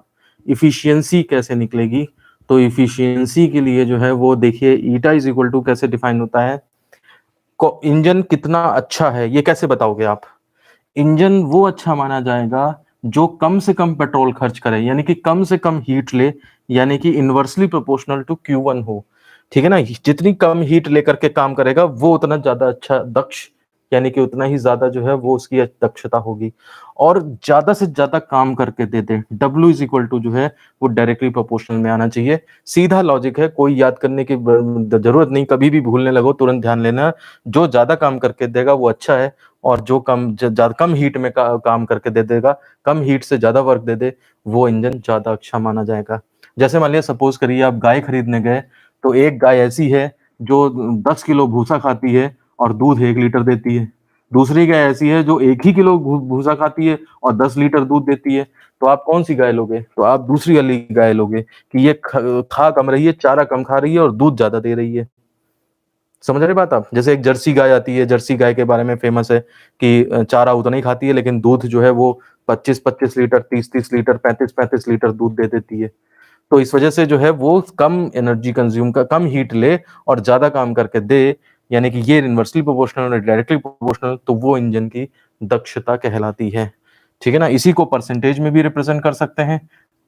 एफिशिएंसी कैसे निकलेगी, तो एफिशिएंसी के लिए जो है वो देखिए ईटा इज़ इक्वल टू कैसे डिफाइन होता है, इंजन कितना अच्छा है ये कैसे बताओगे आप? इंजन वो अच्छा माना जाएगा जो कम से कम पेट्रोल खर्च करे, यानी कि कम से कम हीट ले, यानी कि इनवर्सली प्रोपोर्शनल टू Q1 हो। ठीक है ना? जितनी कम हीट लेकर के काम करेगा वो उतना ज्यादा अच्छा दक्ष, यानी कि उतना ही ज्यादा जो है वो उसकी दक्षता होगी और ज्यादा से ज्यादा काम करके दे दे। W इज इक्वल टू जो है वो डायरेक्टली प्रोपोर्शनल में आना चाहिए। सीधा लॉजिक है, कोई याद करने की जरूरत नहीं, कभी भी भूलने लगो तुरंत ध्यान लेना, जो ज्यादा काम करके देगा वो अच्छा है और जो कम हीट में काम करके दे देगा, कम हीट से ज्यादा वर्क दे दे, वो इंजन ज्यादा अच्छा माना जाएगा। जैसे मान लिया सपोज करिए आप गाय खरीदने गए, तो एक गाय ऐसी है जो 10 किलो भूसा खाती है और दूध 1 लीटर देती है। दूसरी गाय ऐसी है जो 1 ही किलो भूसा खाती है और 10 लीटर दूध देती है। तो आप कौन सी गाय लोगे? तो आप दूसरी वाली गाय लोगे कि ये खा कम रही है, चारा कम खा रही है और दूध ज्यादा दे रही है। समझ रहे बात आप? जैसे एक जर्सी गाय आती है, जर्सी गाय के बारे में फेमस है कि चारा उतना ही खाती है लेकिन दूध जो है वो 25-25 लीटर, 30-30 लीटर, 35-35 लीटर दूध दे देती है। तो इस वजह से जो है वो कम एनर्जी कंज्यूम का, कम हीट ले और ज्यादा काम करके दे, यानी कि ये इनवर्सली प्रोपोर्शनल और डायरेक्टली प्रोपोर्शनल, तो वो इंजन की दक्षता कहलाती है। ठीक है ना? इसी को परसेंटेज में भी रिप्रेजेंट कर सकते हैं,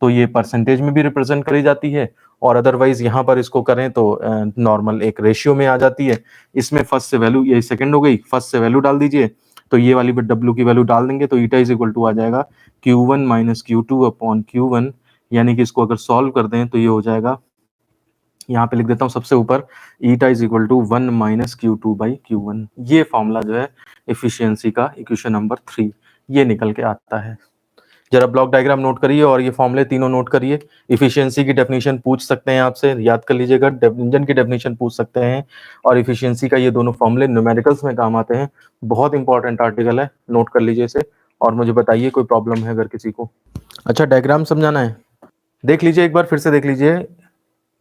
तो ये परसेंटेज में भी रिप्रेजेंट करी जाती है और अदरवाइज यहाँ पर इसको करें तो नॉर्मल एक रेशियो में आ जाती है। इसमें फर्स्ट से वैल्यू, ये सेकंड हो गई, फर्स्ट से वैल्यू डाल दीजिए, तो ये वाली W की वैल्यू डाल देंगे तो ईटा इज इक्वल टू आ जाएगा Q1 minus Q2 upon Q1, यानी कि इसको अगर सॉल्व कर दें तो ये हो जाएगा, यहाँ पे लिख देता हूँ सबसे ऊपर, eta is equal to 1 minus Q2 by Q1। ये फॉर्मूला जो है एफिशिएंसी का इक्वेशन नंबर 3 ये निकल के आता है। जरा ब्लॉक डायग्राम नोट करिए और ये फॉर्मूले तीनों नोट करिए। एफिशिएंसी की डेफिनेशन पूछ सकते हैं आपसे, याद कर लीजिएगा, इंजन की डेफिनेशन पूछ सकते हैं और एफिशिएंसी का ये दोनों फॉर्मूले न्यूमेरिकल्स में काम आते हैं। बहुत इंपॉर्टेंट आर्टिकल है, नोट कर लीजिए इसे और मुझे बताइए कोई प्रॉब्लम है अगर किसी को। अच्छा, डायग्राम समझाना है, देख लीजिए एक बार फिर से देख लीजिए।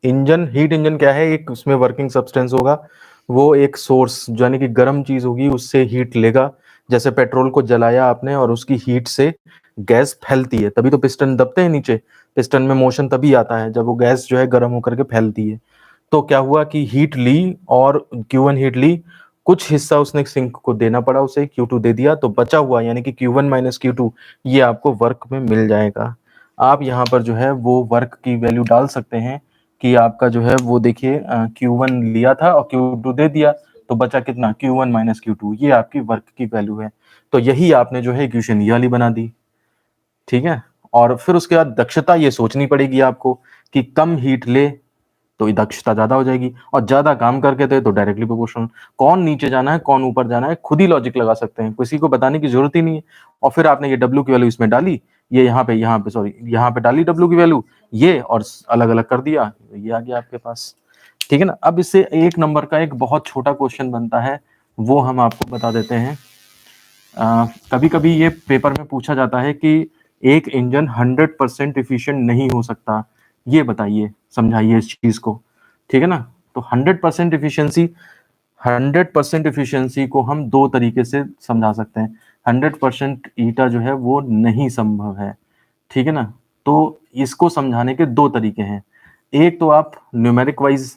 इंजन, हीट इंजन क्या है, एक उसमें वर्किंग सब्सटेंस होगा, वो एक सोर्स यानी कि गर्म चीज होगी उससे हीट लेगा। जैसे पेट्रोल को जलाया आपने और उसकी हीट से गैस फैलती है, तभी तो पिस्टन दबते हैं नीचे, पिस्टन में मोशन तभी आता है जब वो गैस जो है गर्म होकर के फैलती है। तो क्या हुआ कि हीट ली और Q1 हीट ली, कुछ हिस्सा उसने सिंक को देना पड़ा, उसे Q2 दे दिया, तो बचा हुआ यानी कि Q1 माइनस Q2 ये आपको वर्क में मिल जाएगा। आप यहाँ पर जो है वो वर्क की वैल्यू डाल सकते हैं कि आपका जो है वो देखिए Q1 लिया था और Q2 दे दिया, तो बचा कितना, Q1 माइनस Q2, ये आपकी वर्क की वैल्यू है। तो यही आपने जो है इक्वेशन ये वाली बना दी। ठीक है, और फिर उसके बाद दक्षता ये सोचनी पड़ेगी आपको कि कम हीट ले तो दक्षता ज्यादा हो जाएगी और ज्यादा काम करके दे तो डायरेक्टली प्रोपोर्शनल। कौन नीचे जाना है कौन ऊपर जाना है खुद ही लॉजिक लगा सकते हैं, किसी को बताने की जरूरत ही नहीं है। और फिर आपने ये W की वैल्यू इसमें डाली, ये यहाँ पे सॉरी यहाँ पे डाली W की वैल्यू, ये और अलग अलग कर दिया, ये आ गया आपके पास। ठीक है ना? अब इससे एक नंबर का एक बहुत छोटा क्वेश्चन बनता है, वो हम आपको बता देते हैं। कभी कभी ये पेपर में पूछा जाता है कि एक इंजन 100% इफिशिएंट नहीं हो सकता, ये बताइए, समझाइए इस चीज को। ठीक है ना? तो 100% इफिशिएंसी, 100% इफिशिएंसी को हम दो तरीके से समझा सकते हैं। 100% ईटा जो है वो नहीं संभव है। ठीक है ना? तो इसको समझाने के दो तरीके हैं, एक तो आप न्यूमेरिक वाइज,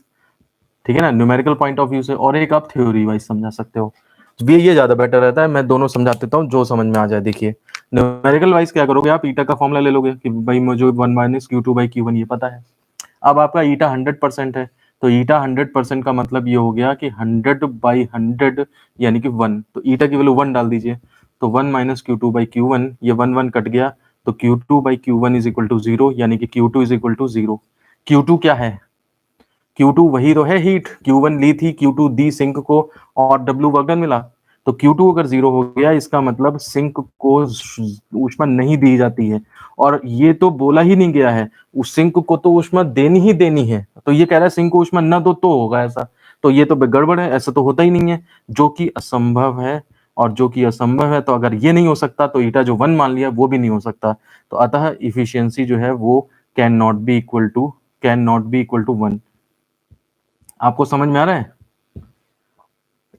ठीक है ना, न्यूमेरिकल पॉइंट ऑफ व्यू से, और एक आप थ्योरी वाइज समझा सकते हो। ये ज्यादा बेटर रहता है, मैं दोनों समझा देता हूँ जो समझ में आ जाए। देखिए न्यूमेरिकल वाइज क्या करोगे आप, ईटा का फॉर्मूला ले लोगे कि भाई मुझे 1 माइनस Q2 बाई Q1 ये पता है। अब आपका ईटा 100% है, तो ईटा 100% का मतलब ये हो गया कि 100 बाई 100 यानी कि 1, तो ईटा की वैल्यू 1 डाल दीजिए, तो 1 माइनस Q2 बाई Q1, ये 1 कट गया, तो Q2 by Q1 is equal to 0, यानी कि Q2 is equal to 0। Q2 क्या है, Q2 वही तो है हीट, Q1 ली थी, Q2 दी सिंक को और W वर्क डन मिला। तो Q2 अगर 0 हो गया इसका मतलब सिंक को ऊष्मा नहीं दी जाती है, और ये तो बोला ही नहीं गया है, उस सिंक को तो ऊष्मा देनी ही देनी है। तो ये कह रहा है सिंक को ऊष्मा न दो तो होगा ऐसा, तो ये तो गड़बड़ है, ऐसा तो होता ही नहीं है, जो कि असंभव है। और जो कि असंभव है, तो अगर ये नहीं हो सकता तो ईटा जो 1 मान लिया वो भी नहीं हो सकता। तो अतः एफिशिएंसी जो है वो can not be equal to 1। आपको समझ में आ रहा है?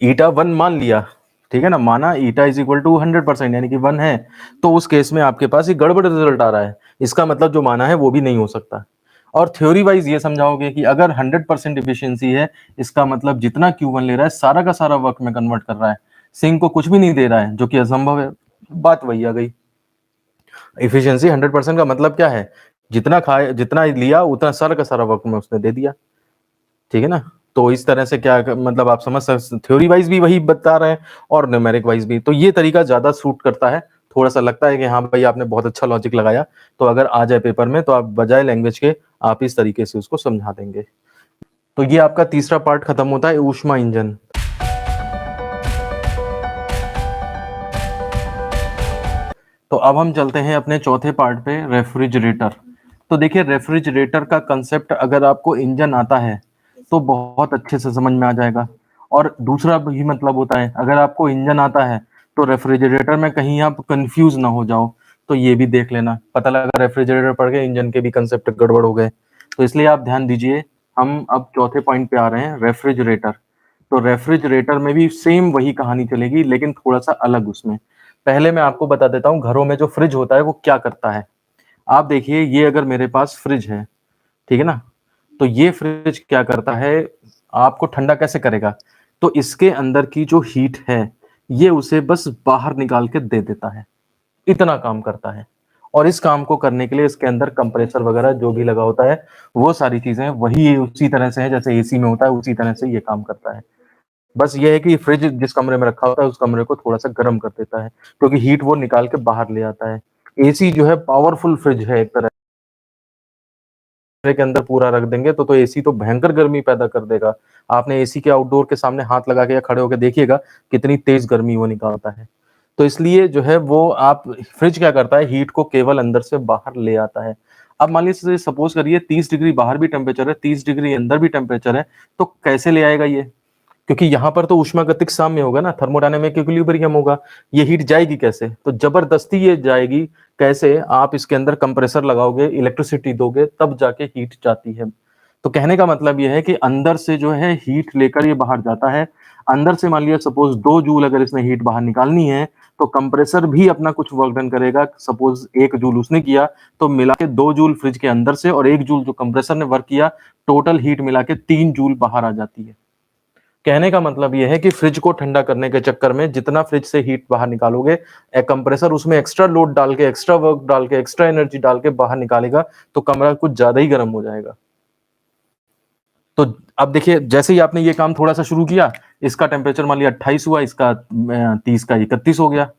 ईटा 1 मान लिया, ठीक है ना, माना ईटा इज इक्वल टू 100% यानी कि 1 है, तो उस केस में आपके पास ये गड़बड़ रिजल्ट आ रहा है। इसका मतलब जो माना है वो भी नहीं हो सकता। और थ्योरी वाइज ये समझाओगे कि अगर 100% एफिशिएंसी है, इसका मतलब जितना Q1 ले रहा है सारा का सारा वर्क में कन्वर्ट कर रहा है, सिंक को कुछ भी नहीं दे रहा है, जो कि असंभव है। बात वही आ गई। एफिशिएंसी 100% का मतलब क्या है? जितना खाए, जितना लिया उतना सारा का सारा वर्क में उसने दे दिया, ठीक है ना। तो इस तरह से क्या मतलब आप समझ सकते, थ्योरी वाइज भी वही बता रहे हैं और न्यूमेरिक वाइज भी। तो ये तरीका ज्यादा सूट करता है। थोड़ा सा लगता है कि हाँ भाई आपने बहुत अच्छा लॉजिक लगाया, तो अगर आ जाए पेपर में तो आप बजाय लैंग्वेज के आप इस तरीके से उसको समझा देंगे। तो ये आपका तीसरा पार्ट खत्म होता है, ऊष्मा इंजन। तो अब हम चलते हैं अपने चौथे पार्ट पे, रेफ्रिजरेटर। तो देखिए रेफ्रिजरेटर का कंसेप्ट अगर आपको इंजन आता है तो बहुत अच्छे से समझ में आ जाएगा। और दूसरा भी मतलब होता है, अगर आपको इंजन आता है तो रेफ्रिजरेटर में कहीं आप कंफ्यूज ना हो जाओ, तो ये भी देख लेना, पता लगा रेफ्रिजरेटर पढ़ के इंजन के भी कंसेप्ट गड़बड़ हो गए। तो इसलिए आप ध्यान दीजिए, हम अब चौथे पॉइंट पे आ रहे हैं, रेफ्रिजरेटर। तो रेफ्रिजरेटर में भी सेम वही कहानी चलेगी, लेकिन थोड़ा सा अलग उसमें। पहले मैं आपको बता देता हूँ घरों में जो फ्रिज होता है वो क्या करता है। आप देखिए, ये अगर मेरे पास फ्रिज है, ठीक है ना, तो ये फ्रिज क्या करता है, आपको ठंडा कैसे करेगा? तो इसके अंदर की जो हीट है ये उसे बस बाहर निकाल के दे देता है, इतना काम करता है। और इस काम को करने के लिए इसके अंदर कंप्रेसर वगैरह जो भी लगा होता है, वो सारी चीजें वही उसी तरह से है जैसे एसी में होता है, उसी तरह से ये काम करता है। बस ये है कि फ्रिज जिस कमरे में रखा होता है उस कमरे को थोड़ा सा गर्म कर देता है, क्योंकि हीट वो निकाल के बाहर ले आता है। एसी जो है पावरफुल फ्रिज है एक तरह के अंदर पूरा रख देंगे तो एसी तो भयंकर गर्मी पैदा कर देगा। आपने एसी के आउटडोर के सामने हाथ लगा के या खड़े होकर देखिएगा कितनी तेज गर्मी वो निकालता है। तो इसलिए जो है वो आप, फ्रिज क्या करता है, हीट को केवल अंदर से बाहर ले आता है। अब मान लीजिए सपोज करिए 30 डिग्री बाहर भी टेम्परेचर है, 30 डिग्री अंदर भी टेम्परेचर है, तो कैसे ले आएगा ये? क्योंकि यहाँ पर तो ऊष्मागतिक साम्य होगा ना, थर्मोडायनेमिक इक्विलिब्रियम होगा। ये हीट जाएगी कैसे? तो जबरदस्ती ये जाएगी। कैसे? आप इसके अंदर कंप्रेसर लगाओगे, इलेक्ट्रिसिटी दोगे, तब जाके हीट जाती है। तो कहने का मतलब ये है कि अंदर से जो है हीट लेकर ये बाहर जाता है। अंदर से मान लिया सपोज 2 जूल अगर इसने हीट बाहर निकालनी है, तो कंप्रेसर भी अपना कुछ वर्क डन करेगा। सपोज 1 जूल उसने किया, तो मिला के 2 जूल फ्रिज के अंदर से और 1 जूल जो कंप्रेसर ने वर्क किया, टोटल हीट मिला के 3 जूल बाहर आ जाती है। कहने का मतलब यह है कि फ्रिज को ठंडा करने के चक्कर में जितना फ्रिज से हीट बाहर निकालोगे, कंप्रेसर उसमें एक्स्ट्रा लोड डाल के, एक्स्ट्रा वर्क डाल के, एक्स्ट्रा एनर्जी डाल के बाहर निकालेगा, तो कमरा कुछ ज्यादा ही गर्म हो जाएगा। तो अब देखिए, जैसे ही आपने ये काम थोड़ा सा शुरू किया, इसका टेम्परेचर मान लिया 28 हुआ, इसका 30 का 31 हो गया।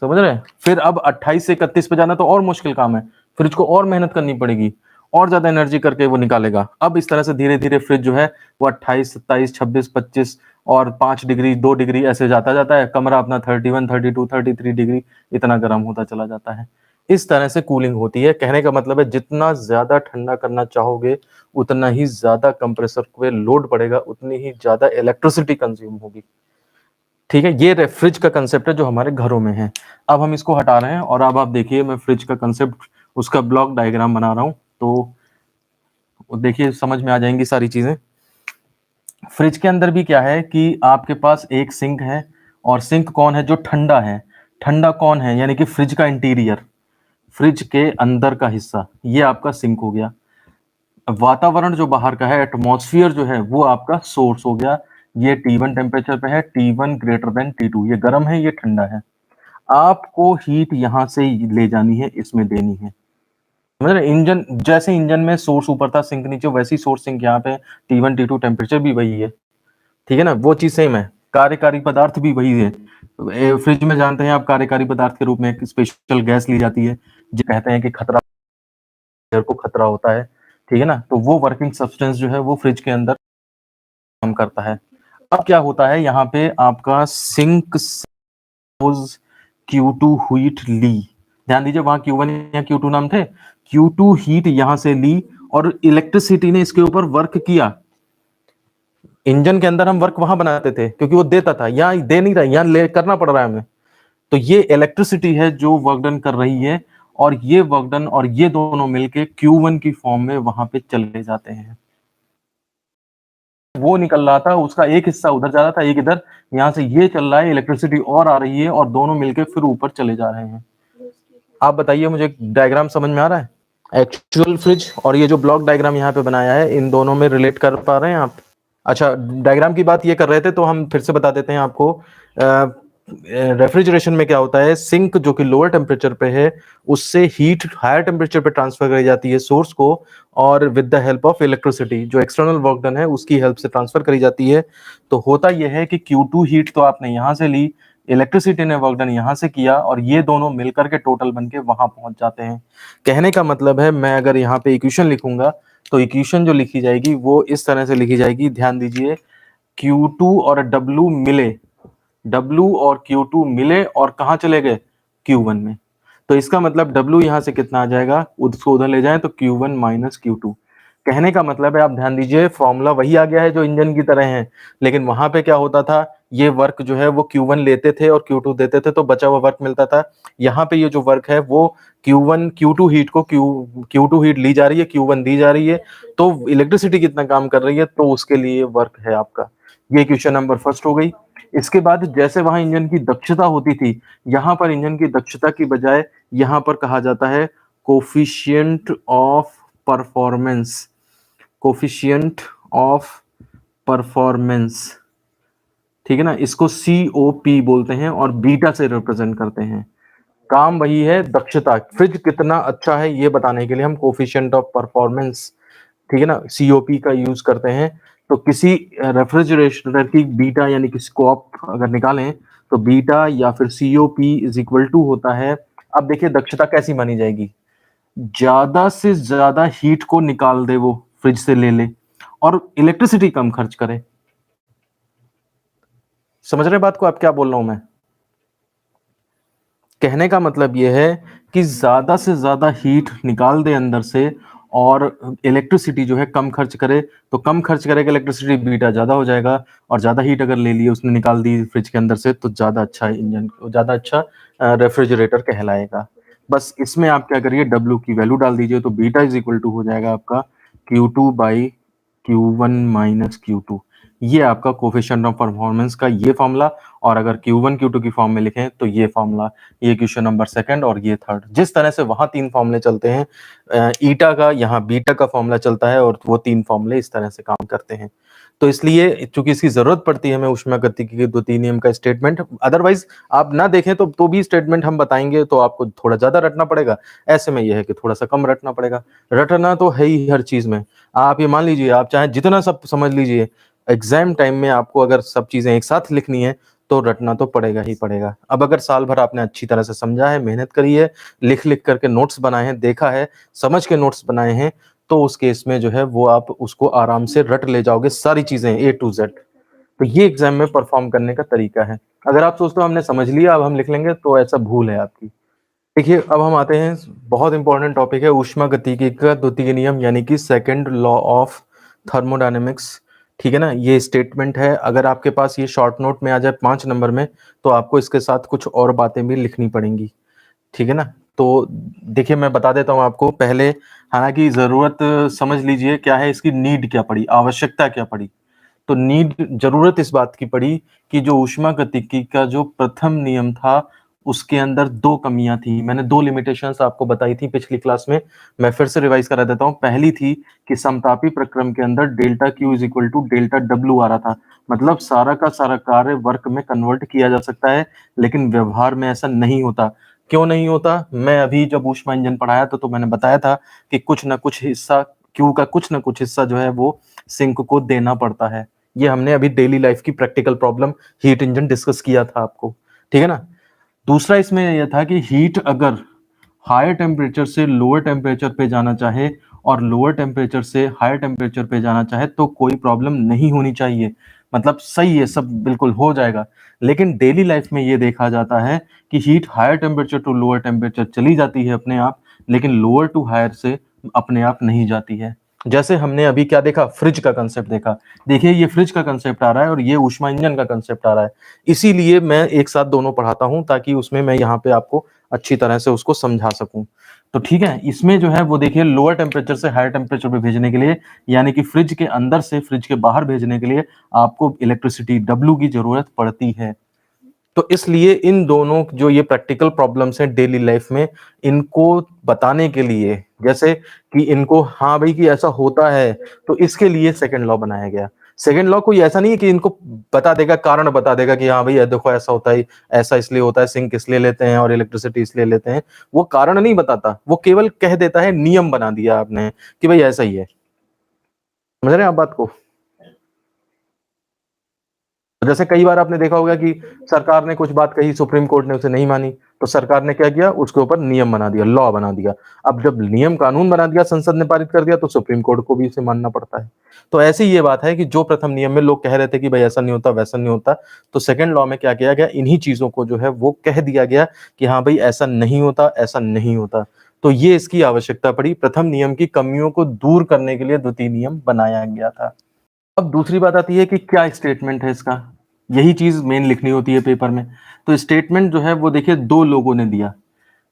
समझ रहे हैं? फिर अब 28 से 31 पे जाना तो और मुश्किल काम है, फ्रिज को और मेहनत करनी पड़ेगी, और ज्यादा एनर्जी करके वो निकालेगा। अब इस तरह से धीरे धीरे फ्रिज जो है वो 28, 27, 26, 25 और 5 डिग्री, 2 डिग्री ऐसे जाता जाता है, कमरा अपना 31, 32, 33 डिग्री इतना गर्म होता चला जाता है। इस तरह से कूलिंग होती है। कहने का मतलब है जितना ज्यादा ठंडा करना चाहोगे उतना ही ज्यादा कंप्रेसर पे लोड पड़ेगा, उतनी ही ज्यादा इलेक्ट्रिसिटी कंज्यूम होगी। ठीक है, ये फ्रिज का कंसेप्ट है जो हमारे घरों में है। अब हम इसको हटा रहे हैं और अब आप देखिए मैं फ्रिज का कंसेप्ट, उसका ब्लॉक डायग्राम बना रहा हूं, तो देखिए समझ में आ जाएंगी सारी चीजें। फ्रिज के अंदर भी क्या है कि आपके पास एक सिंक है, और सिंक कौन है? जो ठंडा है। ठंडा कौन है? यानी कि फ्रिज का इंटीरियर, फ्रिज के अंदर का हिस्सा, ये आपका सिंक हो गया। वातावरण जो बाहर का है, एटमॉस्फेयर जो है, वो आपका सोर्स हो गया। ये T1 टेम्परेचर पे है, T1 ग्रेटर देन T2, ये गर्म है, ये ठंडा है। आपको हीट यहां से ले जानी है, इसमें देनी है। मतलब इंजन, जैसे इंजन में सोर्स ऊपर था, सिंक नीचे, वैसे ही सोर्स सिंक यहाँ पे T1 T2 टेम्परेचर भी वही है। ठीक है ना, वो चीज सेम है। कार्यकारी पदार्थ भी वही है। फ्रिज में जानते हैं आप, कार्यकारी पदार्थ के रूप में एक स्पेशल गैस ली जाती है, जो कहते हैं कि खतरा, को खतरा होता है। ठीक है ना, तो वो वर्किंग सब्सटेंस जो है वो फ्रिज के अंदर काम करता है। अब क्या होता है, यहाँ पे आपका सिंक Q2 हीट ली, ध्यान दीजिए वहां Q1 या Q2 नाम थे, Q2 हीट यहां से ली और इलेक्ट्रिसिटी ने इसके ऊपर वर्क किया। इंजन के अंदर हम वर्क वहां बनाते थे क्योंकि वो देता था, यहाँ दे नहीं रहा, यहाँ ले करना पड़ रहा है हमें। तो ये इलेक्ट्रिसिटी है जो वर्क डन कर रही है, और ये वर्क डन और ये दोनों मिलके Q1 की फॉर्म में वहां पे चले जाते हैं। वो निकल रहा था, उसका एक हिस्सा उधर जा रहा था, एक इधर, यहाँ से ये चल रहा है, इलेक्ट्रिसिटी और आ रही है, और दोनों मिलके फिर ऊपर चले जा रहे हैं। आप बताइए, मुझे डायग्राम समझ में आ रहा है? एक्चुअल फ्रिज और ये जो ब्लॉक डायग्राम यहाँ पे बनाया है, इन दोनों में रिलेट कर पा रहे हैं आप? अच्छा, डायग्राम की बात ये कर रहे थे, तो हम फिर से बता देते हैं आपको। रेफ्रिजरेशन में क्या होता है, सिंक जो कि लोअर टेम्परेचर पे है, उससे हीट हायर टेम्परेचर पे ट्रांसफर करी जाती है सोर्स को, और with the help of electricity, जो एक्सटर्नल वर्क डन है उसकी हेल्प से ट्रांसफर करी जाती है। तो होता यह है कि Q2 हीट तो आपने यहाँ से ली, इलेक्ट्रिसिटी ने वर्क डन यहाँ से किया, और ये दोनों मिलकर के टोटल बन के वहां पहुंच जाते हैं। कहने का मतलब है, मैं अगर यहाँ पे इक्वेशन लिखूंगा, तो इक्वेशन जो लिखी जाएगी वो इस तरह से लिखी जाएगी, ध्यान दीजिए। Q2 और W मिले, W और Q2 मिले और कहाँ चले गए, Q1 में। तो इसका मतलब W यहाँ से कितना आ जाएगा, उसको उधर ले जाएं तो Q1 माइनस Q2। कहने का मतलब है, आप ध्यान दीजिए, फॉर्मूला वही आ गया है जो इंजन की तरह है, लेकिन वहां पे क्या होता था, ये वर्क जो है वो Q1 लेते थे और Q2 देते थे, तो बचा हुआ वर्क मिलता था। यहाँ पे ये जो वर्क है वो Q1 Q2 हीट को Q2 हीट ली जा रही है, Q1 दी जा रही है, तो इलेक्ट्रिसिटी कितना काम कर रही है, तो उसके लिए वर्क है आपका। ये क्वेश्चन नंबर फर्स्ट हो गई। इसके बाद जैसे वहां इंजन की दक्षता होती थी, यहाँ पर इंजन की दक्षता की बजाय यहाँ पर कहा जाता है coefficient of performance, coefficient of performance, ठीक है ना, इसको COP बोलते हैं और बीटा से रिप्रेजेंट करते हैं। काम वही है, दक्षता, फ्रिज कितना अच्छा है ये बताने के लिए हम कोफिशिएंट ऑफ परफॉर्मेंस, ठीक है ना, COP का यूज करते हैं। तो किसी रेफ्रिजरेटर की बीटा यानी कि स्कोप अगर निकालें, तो बीटा या फिर COP इज इक्वल टू होता है। अब देखिए दक्षता कैसी मानी जाएगी, ज्यादा से ज्यादा हीट को निकाल दे वो, फ्रिज से ले ले, और इलेक्ट्रिसिटी कम खर्च करे। समझ रहे बात को, आप क्या बोल रहा हूं मैं? कहने का मतलब यह है कि ज्यादा से ज्यादा हीट निकाल दे अंदर से, और इलेक्ट्रिसिटी जो है कम खर्च करे। तो कम खर्च करेगा इलेक्ट्रिसिटी, बीटा ज्यादा हो जाएगा, और ज्यादा हीट अगर ले ली उसने निकाल दी फ्रिज के अंदर से, तो ज्यादा अच्छा इंजन, ज्यादा अच्छा रेफ्रिजरेटर कहलाएगा। बस इसमें आप क्या करिए, W की वैल्यू डाल दीजिए, तो बीटा इज इक्वल टू हो जाएगा आपका Q2 by Q1 minus Q2। ये आपका कोफिशिएंट ऑफ परफॉर्मेंस का ये फॉर्मूला, और अगर Q1 Q2 की फॉर्म में लिखें तो ये फॉर्मूला। ये क्वेश्चन नंबर सेकंड और ये थर्ड। जिस तरह से वहां तीन फॉर्मूले चलते हैं, ईटा का यहाँ बीटा का फॉर्मूला चलता है, और वो तीन फॉर्मूले इस तरह से काम करते हैं। तो इसलिए चूंकि इसकी जरूरत पड़ती है हमें ऊष्मागतिकी के द्वितीय नियम का स्टेटमेंट, अदरवाइज आप ना देखें तो भी स्टेटमेंट हम बताएंगे तो आपको थोड़ा ज्यादा रटना पड़ेगा। ऐसे में यह है कि थोड़ा सा कम रटना पड़ेगा। रटना तो है ही हर चीज में। आप ये मान लीजिए, आप चाहे जितना सब समझ लीजिए, एग्जाम टाइम में आपको अगर सब चीजें एक साथ लिखनी है तो रटना तो पड़ेगा ही पड़ेगा। अब अगर साल भर आपने अच्छी तरह से समझा है, मेहनत करी है, लिख लिख करके नोट्स बनाए हैं, देखा है, समझ के नोट्स बनाए हैं, तो उस केस में जो है वो आप उसको आराम से रट ले जाओगे सारी चीजें A to Z। तो ये एग्जाम में परफॉर्म करने का तरीका है। अगर आप सोचते हो हमने समझ लिया अब हम लिख लेंगे, तो ऐसा भूल है आपकी। देखिए, अब हम आते हैं, बहुत इंपॉर्टेंट टॉपिक है ऊष्मागतिकी का द्वितीय नियम, यानी कि सेकंड लॉ ऑफ थर्मोडायनेमिक्स। ठीक है ना, ये स्टेटमेंट है। अगर आपके पास ये शॉर्ट नोट में आ जाए 5 नंबर में, तो आपको इसके साथ कुछ और बातें भी लिखनी पड़ेंगी। ठीक है ना, तो देखिए मैं बता देता हूं आपको पहले। हालांकि जरूरत समझ लीजिए क्या है इसकी, नीड क्या पड़ी, आवश्यकता क्या पड़ी। तो नीड, जरूरत इस बात की पड़ी कि जो ऊष्मागतिकी का जो प्रथम नियम था, उसके अंदर दो कमियां थी। मैंने दो लिमिटेशंस आपको बताई थी पिछली क्लास में, मैं फिर से रिवाइज करा देता हूं। पहली थी कि समतापी प्रक्रम के अंदर delta Q is equal to delta W आ रहा था, मतलब सारा का सारा कार्य वर्क में कन्वर्ट किया जा सकता है, लेकिन व्यवहार में ऐसा नहीं होता। क्यों नहीं होता? मैं अभी जब ऊष्मा इंजन पढ़ाया था तो मैंने बताया था कि कुछ ना कुछ हिस्सा, Q का कुछ ना कुछ हिस्सा जो है वो सिंक को देना पड़ता है। ये हमने अभी डेली लाइफ की practical problem heat engine discuss किया था आपको। ठीक है ना। दूसरा इसमें यह था कि हीट अगर हायर टेम्परेचर से लोअर टेम्परेचर पे जाना चाहे और लोअर टेम्परेचर से हायर टेम्परेचर पे जाना चाहे तो कोई प्रॉब्लम नहीं होनी चाहिए, मतलब सही है, सब बिल्कुल हो जाएगा। लेकिन डेली लाइफ में ये देखा जाता है कि heat higher temperature to lower temperature चली जाती है अपने आप, लेकिन लोअर टू हायर से अपने आप नहीं जाती है। जैसे हमने अभी क्या देखा, फ्रिज का कंसेप्ट देखा। देखिए ये फ्रिज का कंसेप्ट आ रहा है और ये ऊष्मा इंजन का कंसेप्ट आ रहा है। इसीलिए मैं एक साथ दोनों पढ़ाता हूं ताकि उसमें मैं यहाँ पे आपको अच्छी तरह से उसको समझा सकूं। तो ठीक है, इसमें जो है वो देखिए लोअर टेम्परेचर से हायर टेम्परेचर पे भेजने के लिए, यानी कि फ्रिज के अंदर से फ्रिज के बाहर भेजने के लिए आपको इलेक्ट्रिसिटी डब्ल्यू की जरूरत पड़ती है। तो इसलिए इन दोनों जो ये प्रैक्टिकल प्रॉब्लम्स हैं डेली लाइफ में, इनको बताने के लिए, जैसे कि इनको हाँ भाई कि ऐसा होता है, तो इसके लिए सेकंड लॉ बनाया गया। सेकंड लॉ कोई ऐसा नहीं है कि इनको बता देगा, कारण बता देगा कि हाँ भाई ये देखो ऐसा होता है, ऐसा इसलिए होता है, सिंक इसलिए लेते हैं और इलेक्ट्रिसिटी इसलिए लेते हैं। वो कारण नहीं बताता, वो केवल कह देता है, नियम बना दिया आपने कि भाई ऐसा ही है। समझ रहे हैं आप बात को? जैसे कई बार आपने देखा होगा कि सरकार ने कुछ बात कही, सुप्रीम कोर्ट ने उसे नहीं मानी, तो सरकार ने क्या किया, उसके ऊपर नियम बना दिया, लॉ बना दिया। अब जब नियम कानून बना दिया, संसद ने पारित कर दिया, तो सुप्रीम कोर्ट को भी उसे मानना पड़ता है। तो ऐसी ये बात है कि जो प्रथम नियम में लोग कह रहे थे कि भाई ऐसा नहीं होता वैसा नहीं होता, तो सेकंड लॉ में क्या किया गया, इन्हीं चीजों को जो है वो कह दिया गया कि हाँ भाई ऐसा नहीं होता, ऐसा नहीं होता। तो ये इसकी आवश्यकता पड़ी, प्रथम नियम की कमियों को दूर करने के लिए द्वितीय नियम बनाया गया था। अब दूसरी बात आती है कि क्या स्टेटमेंट है इसका, यही चीज मेन लिखनी होती है पेपर में। तो स्टेटमेंट जो है वो देखिए दो लोगों ने दिया,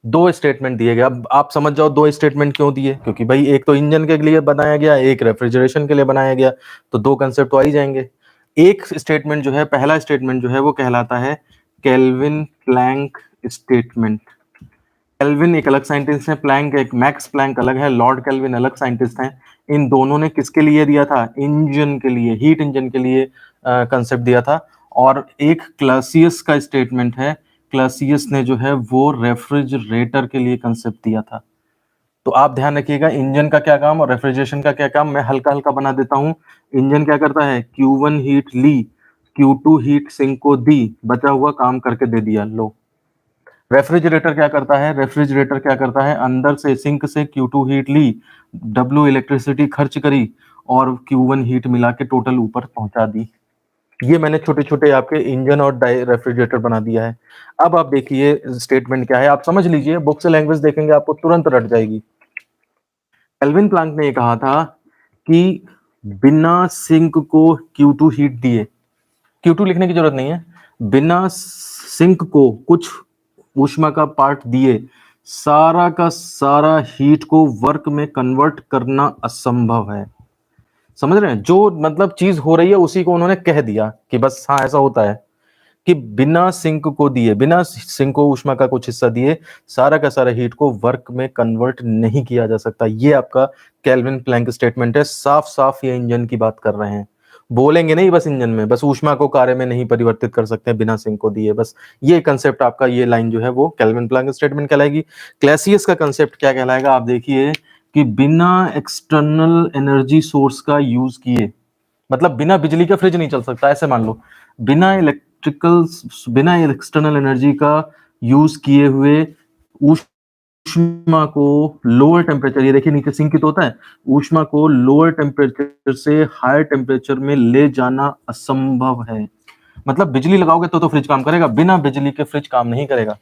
दो स्टेटमेंट दिए गए। अब आप समझ जाओ दो स्टेटमेंट क्यों दिए, क्योंकि भाई एक तो इंजन के लिए बनाया गया, एक रेफ्रिजरेशन के लिए बनाया गया, तो दो कंसेप्ट तो आ ही जाएंगे। एक स्टेटमेंट जो है, पहला स्टेटमेंट जो है वो कहलाता है केल्विन प्लैंक स्टेटमेंट। केल्विन एक अलग साइंटिस्ट है, प्लैंक एक, मैक्स प्लैंक अलग है, लॉर्ड केल्विन अलग साइंटिस्ट हैं। इन दोनों ने किसके लिए दिया था, इंजन के लिए, हीट इंजन के लिए कंसेप्ट दिया था। और एक क्लासियस का स्टेटमेंट है, क्लासियस ने जो है वो रेफ्रिजरेटर के लिए कंसेप्ट दिया था। तो आप ध्यान रखिएगा इंजन का क्या काम और रेफ्रिजरेशन का क्या काम, मैं हल्का हल्का बना देता हूं। इंजन क्या करता है, Q1 हीट ली, Q2 हीट सिंक को दी, बचा हुआ काम करके दे दिया, लो। रेफ्रिजरेटर क्या करता है, रेफ्रिजरेटर क्या करता है, अंदर से सिंक से Q2 हीट ली, W इलेक्ट्रिसिटी खर्च करी और Q1 हीट मिला के टोटल ऊपर पहुंचा दी। ये मैंने छोटे छोटे आपके इंजन और रेफ्रिजरेटर बना दिया है। अब आप देखिए स्टेटमेंट क्या है, आप समझ लीजिए, बुक से लैंग्वेज देखेंगे आपको तुरंत रट जाएगी। केल्विन प्लैंक ने कहा था कि बिना सिंक को Q2 हीट दिए, Q2 लिखने की जरूरत नहीं है, बिना सिंक को कुछ ऊष्मा का पार्ट दिए सारा का सारा हीट को वर्क में कन्वर्ट करना असंभव है। समझ रहे हैं, जो मतलब चीज हो रही है उसी को उन्होंने कह दिया कि बस हाँ ऐसा होता है, कि बिना सिंक को दिए, बिना सिंक को ऊष्मा का कुछ हिस्सा दिए सारा का सारा हीट को वर्क में कन्वर्ट नहीं किया जा सकता। ये आपका केल्विन प्लैंक स्टेटमेंट है, साफ साफ ये इंजन की बात कर रहे हैं। बोलेंगे नहीं बस इंजन में, बस ऊष्मा को कार्य में नहीं परिवर्तित कर सकते बिना सिंक को दिए, बस ये कंसेप्ट आपका, ये लाइन जो है वो केल्विन प्लैंक स्टेटमेंट कहलाएगी। क्लैसियस का कंसेप्ट क्या कहलाएगा, आप देखिए कि बिना एक्सटर्नल एनर्जी सोर्स का यूज किए, मतलब बिना बिजली का फ्रिज नहीं चल सकता, ऐसे मान लो, बिना बिना एक्सटर्नल एनर्जी का यूज किए हुए ऊष्मा को लोअर टेम्परेचर, ये देखिए नीचे सिंक तो होता है, ऊष्मा को लोअर टेम्परेचर से हायर टेम्परेचर में ले जाना असंभव है। मतलब बिजली लगाओगे तो फ्रिज काम करेगा, बिना बिजली के फ्रिज काम नहीं करेगा।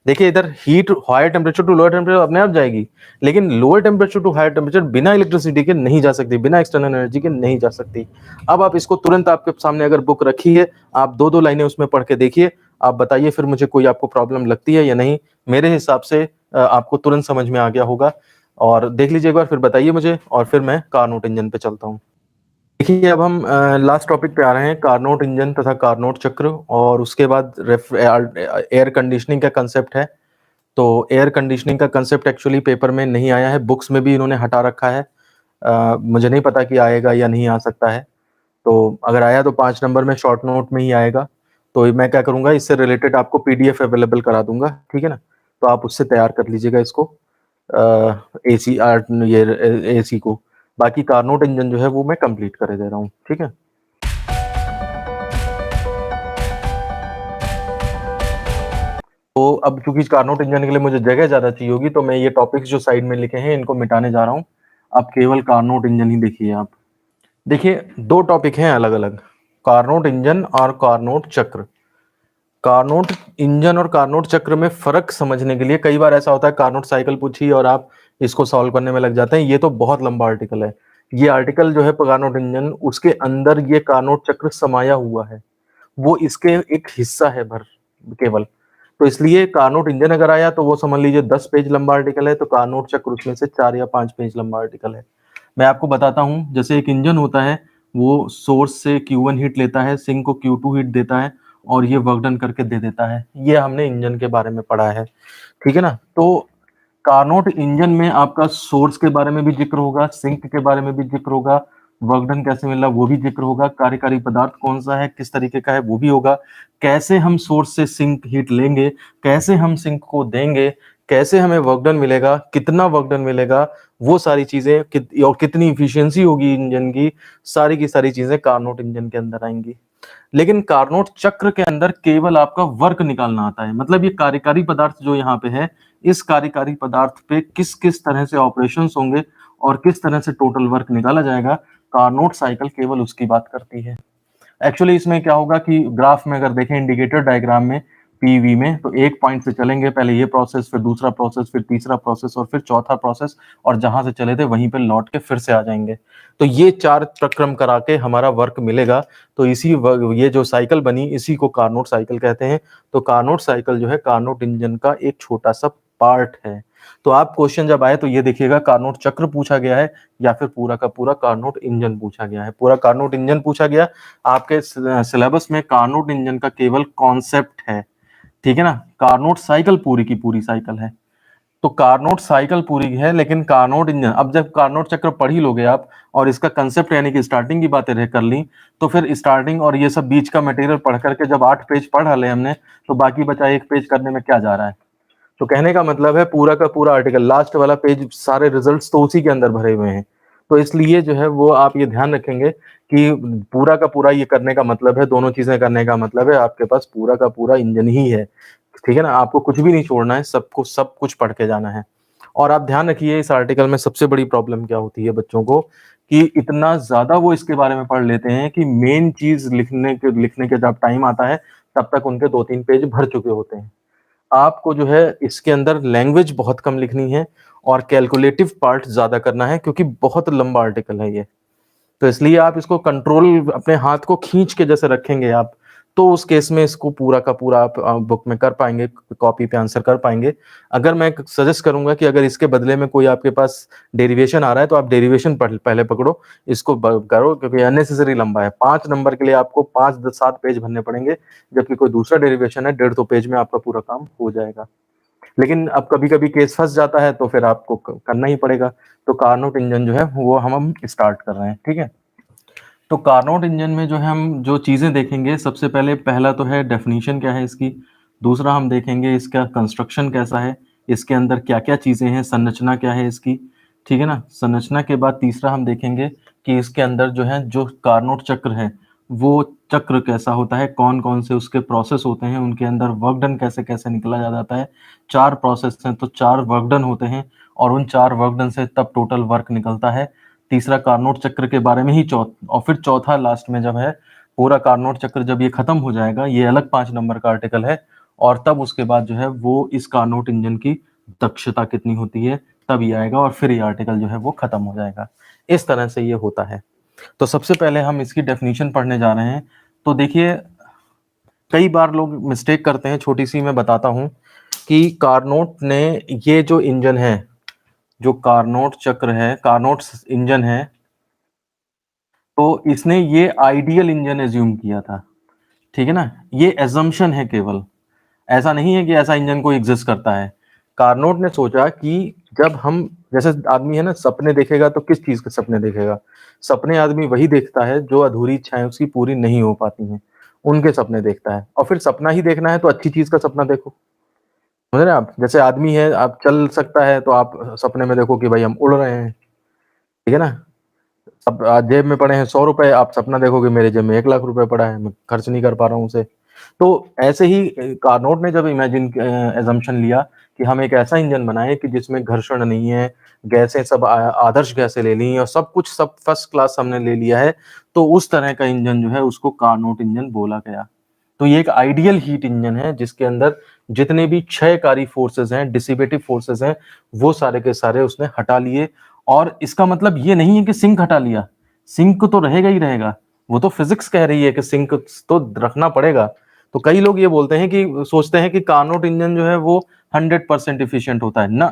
देखिए इधर heat higher temperature to lower temperature अपने आप जाएगी, लेकिन lower temperature to higher temperature बिना इलेक्ट्रिसिटी के नहीं जा सकती, बिना एक्सटर्नल एनर्जी के नहीं जा सकती। अब आप इसको तुरंत आपके सामने अगर बुक रखी है, आप दो दो लाइनें उसमें पढ़ के देखिए, आप बताइए फिर मुझे कोई आपको प्रॉब्लम लगती है या नहीं। मेरे हिसाब से आपको तुरंत समझ में आ गया होगा, और देख लीजिए एक बार फिर बताइए मुझे, और फिर मैं कार्नोट इंजन पे चलता हूँ। देखिए अब हम लास्ट टॉपिक पे आ रहे हैं, कार्नोट इंजन तथा कार्नोट चक्र, और उसके बाद एयर कंडीशनिंग का कंसेप्ट है। तो एयर कंडीशनिंग का कंसेप्ट एक्चुअली पेपर में नहीं आया है, बुक्स में भी इन्होंने हटा रखा है। मुझे नहीं पता कि आएगा या नहीं आ सकता है, तो अगर आया तो 5 नंबर में शॉर्ट नोट में ही आएगा। तो मैं क्या करूंगा, इससे रिलेटेड आपको पीडीएफ अवेलेबल करा दूंगा, ठीक है ना, तो आप उससे तैयार कर लीजिएगा इसको, एसी आर्ट ये एसी को। बाकी कार्नोट इंजन जो है वो मैं कंप्लीट करे दे रहा हूँ, ठीक है। तो अब चूंकि कार्नोट इंजन के लिए मुझे जगह ज्यादा चाहिए होगी, तो मैं ये टॉपिक्स जो साइड में लिखे हैं इनको मिटाने जा रहा हूँ। अब केवल कार्नोट इंजन ही देखिए आप। देखिए दो टॉपिक हैं अलग अलग, कार्नोट इंजन और कार्नोट चक्र। कार्नोट इंजन और कार्नोट चक्र में फर्क समझने के लिए, कई बार ऐसा होता है कार्नोट साइकिल पूछी और आप इसको सॉल्व करने में लग जाते हैं, ये तो बहुत लंबा आर्टिकल है, ये आर्टिकल जो है कार्नोट इंजन, उसके अंदर ये कार्नोट चक्र समाया हुआ है, वो इसके एक हिस्सा है भर केवल। तो इसलिए कार्नोट इंजन अगर आया तो वो समझ लीजिए 10 पेज लंबा आर्टिकल है, तो कार्नोट चक्र उसमें से 4 या 5 पेज लंबा आर्टिकल है। मैं आपको बताता हूँ, जैसे एक इंजन होता है, वो सोर्स से Q1 हीट लेता है, सिंक को Q2 हीट देता है और ये वर्क डन करके दे देता है। ये हमने इंजन के बारे में पढ़ा है, ठीक है ना? तो कार्नोट इंजन में आपका सोर्स के बारे में भी जिक्र होगा, सिंक के बारे में भी जिक्र होगा, वर्क डन कैसे मिल रहा वो भी जिक्र होगा, कार्यकारी पदार्थ कौन सा है, किस तरीके का है वो भी होगा, कैसे हम सोर्स से सिंक हीट लेंगे, कैसे हम सिंक को देंगे, कैसे हमें वर्क डन मिलेगा, कितना वर्क डन मिलेगा, वो सारी चीजें और कितनी इफिशियंसी होगी इंजन की सारी चीजें कार्नोट इंजन के अंदर आएंगी। लेकिन कार्नोट चक्र के अंदर केवल आपका वर्क निकालना आता है, मतलब ये कार्यकारी पदार्थ जो यहाँ पे है, इस कार्यकारी पदार्थ पे किस किस तरह से ऑपरेशंस होंगे और किस तरह से टोटल वर्क निकाला जाएगा, कार्नोट साइकिल केवल उसकी बात करती है। एक्चुअली इसमें क्या होगा कि ग्राफ में अगर देखें इंडिकेटर डायग्राम में पीवी में, तो एक पॉइंट से चलेंगे, पहले ये प्रोसेस, फिर दूसरा प्रोसेस, फिर तीसरा प्रोसेस और फिर चौथा प्रोसेस, और जहां से चले थे वहीं पे लौट के फिर से आ जाएंगे। तो ये 4 प्रक्रम करा के हमारा वर्क मिलेगा। तो ये जो साइकिल बनी, इसी को कार्नोट साइकिल कहते हैं। तो कार्नोट साइकिल जो है कार्नोट इंजन का एक छोटा सा पार्ट है। तो आप क्वेश्चन जब आए तो ये देखिएगा कार्नोट चक्र पूछा गया है या फिर पूरा का पूरा कार्नोट इंजन पूछा गया है। पूरा कार्नोट इंजन पूछा गया, आपके सिलेबस में कार्नोट इंजन का केवल कॉन्सेप्ट है, ठीक है ना? कार्नोट साइकिल पूरी की पूरी साइकिल है। तो कार्नोट साइकिल पूरी है, लेकिन कार्नोट इंजन, अब जब कार्नोट चक्र पढ़ ही लोगे आप और इसका कंसेप्ट यानी कि स्टार्टिंग की बातें रह कर ली, तो फिर स्टार्टिंग और ये सब बीच का मटेरियल पढ़ करके जब 8 पेज पढ़ डाले हमने, तो बाकी बचा 1 पेज करने में क्या जा रहा है? तो कहने का मतलब है पूरा का पूरा आर्टिकल, लास्ट वाला पेज, सारे रिजल्ट्स तो उसी के अंदर भरे हुए हैं। तो इसलिए जो है वो आप ये ध्यान रखेंगे कि पूरा का पूरा ये करने का मतलब है, दोनों चीजें करने का मतलब है आपके पास पूरा का पूरा इंजन ही है, ठीक है ना? आपको कुछ भी नहीं छोड़ना है, सबको सब कुछ पढ़ के जाना है। और आप ध्यान रखिए, इस आर्टिकल में सबसे बड़ी प्रॉब्लम क्या होती है बच्चों को, कि इतना ज्यादा वो इसके बारे में पढ़ लेते हैं कि मेन चीज लिखने के जब टाइम आता है, तब तक उनके 2-3 पेज भर चुके होते हैं। आपको जो है इसके अंदर लैंग्वेज बहुत कम लिखनी है और कैलकुलेटिव पार्ट ज्यादा करना है, क्योंकि बहुत लंबा आर्टिकल है ये। तो इसलिए आप इसको कंट्रोल, अपने हाथ को खींच के जैसे रखेंगे आप, तो उस केस में इसको पूरा का पूरा आप बुक में कर पाएंगे, कॉपी पे आंसर कर पाएंगे। अगर मैं सजेस्ट करूंगा कि अगर इसके बदले में कोई आपके पास डेरिवेशन आ रहा है, तो आप डेरिवेशन पहले पकड़ो, इसको करो, क्योंकि अननेसेसरी लंबा है। 5 नंबर के लिए आपको 5-7 पेज भरने पड़ेंगे, जबकि कोई दूसरा डेरिवेशन है 1.5-2 पेज में आपका पूरा काम हो जाएगा। लेकिन अब कभी-कभी केस फंस जाता है, तो फिर आपको करना ही पड़ेगा। तो कार्नोट इंजन जो है वो हम स्टार्ट कर रहे हैं, ठीक है? तो कार्नोट इंजन में जो है हम जो चीज़ें देखेंगे, सबसे पहले पहला तो है डेफिनेशन क्या है इसकी, दूसरा हम देखेंगे इसका कंस्ट्रक्शन कैसा है, इसके अंदर क्या-क्या चीज़ें हैं, संरचना क्या है इसकी, ठीक है ना? संरचना के बाद तीसरा हम देखेंगे कि इसके अंदर जो है जो कार्नोट चक्र है, वो चक्र कैसा होता है, कौन-कौन से उसके प्रोसेस होते हैं, उनके अंदर वर्क डन कैसे-कैसे निकाला जाता है। 4 प्रोसेस हैं तो 4 वर्क डन होते हैं और उन 4 वर्क डन से तब टोटल वर्क निकलता है। तीसरा कार्नोट चक्र के बारे में ही और फिर चौथा लास्ट में जब है, पूरा कार्नोट चक्र जब ये खत्म हो जाएगा, ये अलग 5 नंबर का आर्टिकल है, और तब उसके बाद जो है वो इस कार्नोट इंजन की दक्षता कितनी होती है, तब ये आएगा और फिर ये आर्टिकल जो है वो खत्म हो जाएगा। इस तरह से ये होता है। तो सबसे पहले हम इसकी डेफिनेशन पढ़ने जा रहे हैं। तो देखिए, कई बार लोग मिस्टेक करते हैं, छोटी सी मैं बताता हूँ, कि कार्नोट ने ये जो इंजन है, जो कार्नोट चक्र है, कार्नोट इंजन है, तो इसने ये आइडियल इंजन एज्यूम किया था, ठीक है ना? ये एजम्पशन है केवल, ऐसा नहीं है कि ऐसा इंजन कोई एग्जिस्ट करता है। कार्नोट ने सोचा कि जब हम, जैसे आदमी है ना, सपने देखेगा तो किस चीज के सपने देखेगा? सपने आदमी वही देखता है जो अधूरी इच्छाएं उसकी पूरी नहीं हो पाती हैं, उनके सपने देखता है। और फिर सपना ही देखना है तो अच्छी चीज का सपना देखो, समझ रहे हैं आप? जैसे आदमी है, आप चल सकता है तो आप सपने में देखो कि भाई हम उड़ रहे हैं, ठीक है ना? अब जेब में पड़े हैं 100 रुपए, आप सपना देखोगे मेरे जेब में 1 लाख रुपए पड़ा है, मैं खर्च नहीं कर पा रहा हूँ उसे। तो ऐसे ही कार्नोट ने जब एजम्पशन लिया कि हम एक ऐसा इंजन बनाएं कि जिसमें घर्षण नहीं है, गैसें सब आदर्श गैसें ले ली और सब कुछ सब फर्स्ट क्लास हमने ले लिया है, तो उस तरह का इंजन जो है उसको कार्नोट इंजन बोला गया। तो ये एक आइडियल हीट इंजन है जिसके अंदर जितने भी क्षयकारी फोर्सेस हैं, डिसिपेटिव फोर्सेस हैं, वो सारे के सारे उसने हटा लिए और इसका मतलब ये नहीं है कि सिंक हटा लिया, सिंक तो रहेगा ही रहेगा, वो तो फिजिक्स कह रही है कि सिंक तो रखना पड़ेगा। तो कई लोग ये बोलते हैं कि सोचते हैं कि कार्नोट इंजन जो है वो 100% इफिशियंट होता है ना,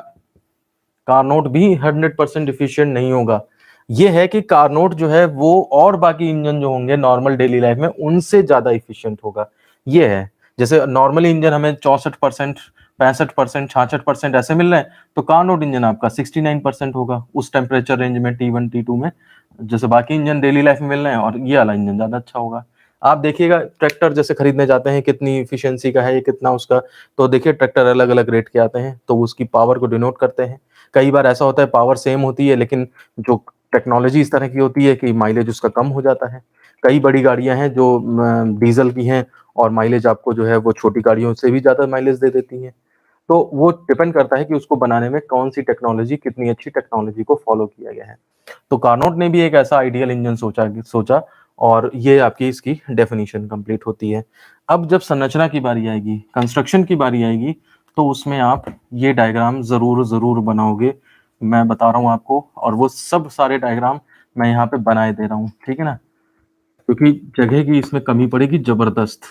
कार्नोट भी 100% इफिशियंट नहीं होगा। ये है कि कार्नोट जो है वो और बाकी इंजन जो होंगे नॉर्मल डेली लाइफ में उनसे ज्यादा इफिशियंट होगा। ये है, जैसे नॉर्मली इंजन हमें 64%, 65%, 66% ऐसे मिल रहे हैं, तो कार्नोट इंजन आपका 69% होगा उस टेम्परेचर रेंज में T1 T2 में, जैसे बाकी इंजन डेली लाइफ में मिल रहे हैं, और ये वाला इंजन ज्यादा अच्छा होगा। आप देखिएगा ट्रैक्टर जैसे खरीदने जाते हैं कितनी इफिशियंसी का है ये, कितना उसका, तो देखिए ट्रैक्टर अलग अलग रेट के आते हैं, तो उसकी पावर को डिनोट करते हैं। कई बार ऐसा होता है पावर सेम होती है लेकिन जो टेक्नोलॉजी इस तरह की होती है कि माइलेज उसका कम हो जाता है। कई बड़ी गाड़ियां हैं जो डीजल की हैं और माइलेज आपको जो है वो छोटी गाड़ियों से भी ज्यादा माइलेज दे देती हैं। तो वो डिपेंड करता है कि उसको बनाने में कौन सी टेक्नोलॉजी, कितनी अच्छी टेक्नोलॉजी को फॉलो किया गया है। तो कार्नोट ने भी एक ऐसा आइडियल इंजन सोचा और ये आपकी इसकी डेफिनेशन कंप्लीट होती है। अब जब संरचना की बारी आएगी, कंस्ट्रक्शन की बारी आएगी, तो उसमें आप ये डायग्राम जरूर जरूर बनाओगे, मैं बता रहा हूँ आपको, और वो सब सारे डायग्राम मैं यहाँ पे बनाए दे रहा हूँ, ठीक है ना, क्योंकि जगह की इसमें कमी पड़ेगी जबरदस्त।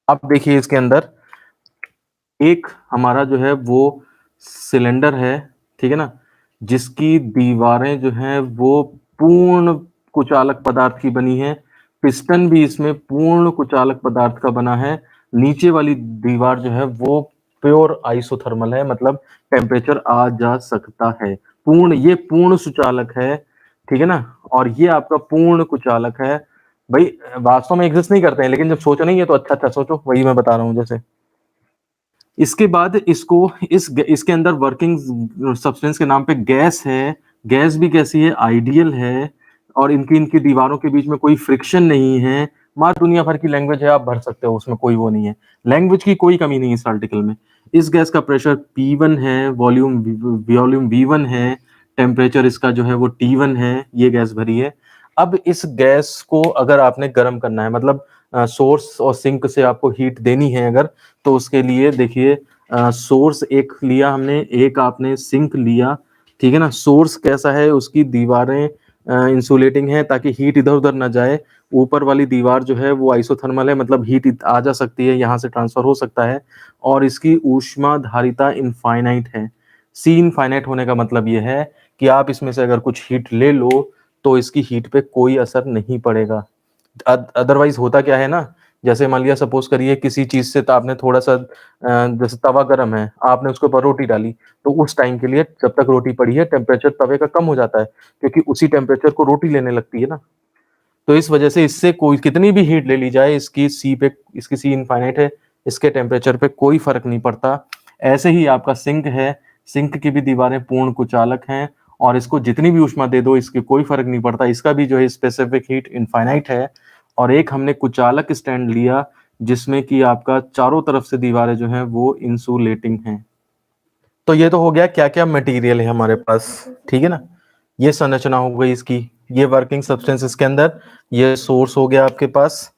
अब देखिए इसके अंदर एक हमारा जो है वो सिलेंडर है, ठीक है ना, जिसकी दीवारें जो हैं वो पूर्ण कुचालक पदार्थ की बनी है, पिस्टन भी इसमें पूर्ण कुचालक पदार्थ का बना है। नीचे वाली दीवार जो है वो प्योर आइसोथर्मल है, मतलब टेम्परेचर आ जा सकता है, पूर्ण, ये पूर्ण सुचालक है, ठीक है ना, और ये आपका पूर्ण कुचालक है। भाई वास्तव में एग्जिस्ट नहीं करते हैं, लेकिन जब सोचो नहीं है तो अच्छा अच्छा सोचो, वही मैं बता रहा हूँ। जैसे इसके बाद इसको इसके अंदर वर्किंग सब्सटेंस के नाम पे गैस है, गैस भी कैसी है, आइडियल है, और इनकी इनकी दीवारों के बीच में कोई फ्रिक्शन नहीं है। माँ दुनिया भर की लैंग्वेज है, आप भर सकते हो, उसमें कोई वो नहीं है, लैंग्वेज की कोई कमी नहीं है इस आर्टिकल में। इस गैस का प्रेशर P1 है, वॉल्यूम वॉल्यूम V1 है, टेम्परेचर इसका जो है वो T1 है, ये गैस भरी है। अब इस गैस को अगर आपने गर्म करना है, मतलब सोर्स और सिंक से आपको हीट देनी है अगर, तो उसके लिए देखिए सोर्स एक लिया हमने, एक आपने सिंक लिया, ठीक है ना। सोर्स कैसा है, उसकी दीवारें इंसुलेटिंग है ताकि हीट इधर उधर ना जाए। ऊपर वाली दीवार जो है वो आइसोथर्मल है, मतलब हीट आ जा सकती है, यहाँ से ट्रांसफर हो सकता है। और इसकी ऊष्मा धारिता इनफाइनाइट है। सी इनफाइनाइट होने का मतलब ये है कि आप इसमें से अगर कुछ हीट ले लो तो इसकी हीट पे कोई असर नहीं पड़ेगा। अदरवाइज होता क्या है ना, जैसे मान लिया सपोज करिए किसी चीज से तो आपने थोड़ा सा जैसे तवा गर्म है, आपने उसके ऊपर रोटी डाली, तो उस टाइम के लिए जब तक रोटी पड़ी है टेम्परेचर तवे का कम हो जाता है, क्योंकि उसी टेम्परेचर को रोटी लेने लगती है ना। तो इस वजह से इससे कोई कितनी भी हीट ले ली जाए, इसकी सी इनफाइनाइट है, इसके टेम्परेचर पे कोई फर्क नहीं पड़ता। ऐसे ही आपका सिंक है, सिंक की भी दीवारें पूर्ण कुचालक हैं, और इसको जितनी भी ऊष्मा दे दो इसके कोई फर्क नहीं पड़ता, इसका भी जो है स्पेसिफिक हीट इनफाइनाइट है। और एक हमने कुचालक स्टैंड लिया जिसमें कि आपका चारों तरफ से दीवारें जो हैं वो इंसुलेटिंग हैं। तो ये तो हो गया क्या क्या मटेरियल है हमारे पास, ठीक है ना, ये संरचना हो गई इसकी, ये वर्किंग सब्सटेंस इसके अंदर, ये सोर्स हो गया आपके पास,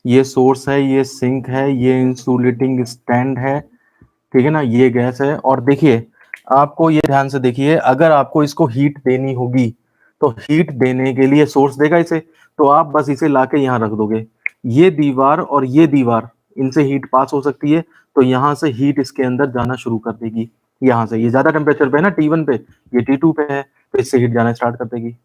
ये सोर्स है, ये सिंक है, ये इंसुलेटिंग स्टैंड है, ठीक है ना, ये गैस है। और देखिए आपको ये ध्यान से देखिए, अगर आपको इसको हीट देनी होगी तो हीट देने के लिए सोर्स देगा इसे, तो आप बस इसे लाके यहाँ रख दोगे, ये दीवार और ये दीवार, इनसे हीट पास हो सकती है, तो यहाँ से हीट इसके अंदर जाना शुरू कर देगी। यहाँ से ये ज्यादा टेम्परेचर पे है ना T1 पे, ये T2 पे है, तो इससे हीट जाना स्टार्ट कर देगी।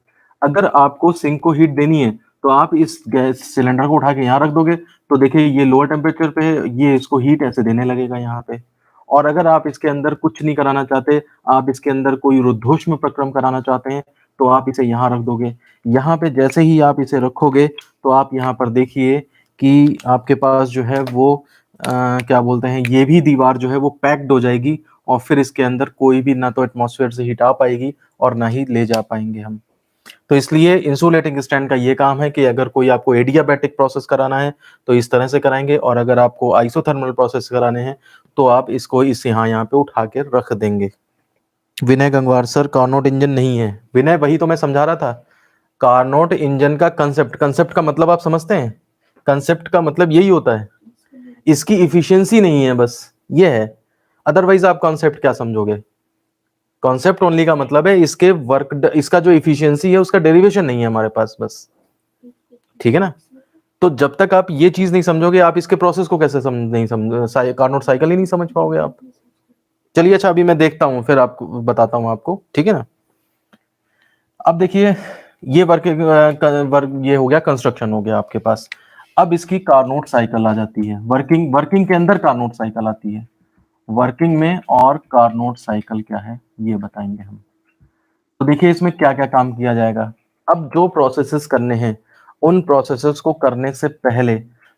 अगर आपको सिंक को हीट देनी है तो आप इस गैस सिलेंडर को उठा के यहाँ रख दोगे, तो देखिए ये लोअर टेम्परेचर पे है, ये इसको हीट ऐसे देने लगेगा यहाँ पे। और अगर आप इसके अंदर कुछ नहीं कराना चाहते, आप इसके अंदर कोई रुद्धोष्म प्रक्रम कराना चाहते हैं, तो आप इसे यहाँ रख दोगे। यहाँ पे जैसे ही आप इसे रखोगे तो आप यहाँ पर देखिए कि आपके पास जो है वो क्या बोलते हैं, ये भी दीवार जो है वो पैक्ड हो जाएगी, और फिर इसके अंदर कोई भी ना तो एटमॉस्फेयर से हीट आ पाएगी और ना ही ले जा पाएंगे हम। तो इसलिए इंसुलेटिंग स्टैंड का ये काम है कि अगर कोई आपको एडियाबैटिक प्रोसेस कराना है तो इस तरह से कराएंगे, और अगर आपको आइसोथर्मल प्रोसेस कराने हैं तो आप इसको इस यहाँ पे उठा के रख देंगे। विनय गंगवार सर, कार्नोट इंजन नहीं है। विनय वही तो मैं समझा रहा था, कार्नोट इंजन का कंसेप्ट, कंसेप्ट का मतलब आप समझते हैं, कंसेप्ट का मतलब यही होता है, इसकी इफिशियंसी नहीं है, बस ये है। अदरवाइज आप कॉन्सेप्ट क्या समझोगे, कॉन्सेप्ट ओनली का मतलब है इसके इसका जो इफिशियंसी है उसका डेरिवेशन नहीं है हमारे पास बस, ठीक है ना। तो जब तक आप ये चीज नहीं समझोगे आप इसके प्रोसेस को कैसे नहीं समझ कार्नोट साइकिल ही नहीं समझ पाओगे आप। चलिए अच्छा अभी मैं देखता हूँ फिर आपको बताता हूँ आपको, ठीक है ना। अब देखिए ये वर्क ये हो गया, कंस्ट्रक्शन हो गया आपके पास। अब इसकी कार्नोट साइकिल आ जाती है, वर्किंग के अंदर कार्नोट साइकिल आती है, वर्किंग में और कार्नोट साइकिल क्या है ये बताएंगे हम। तो देखिए इसमें क्या क्या काम किया जाएगा। अब जो प्रोसेसेस करने हैं उन प्रोसेसेस को करने से पहले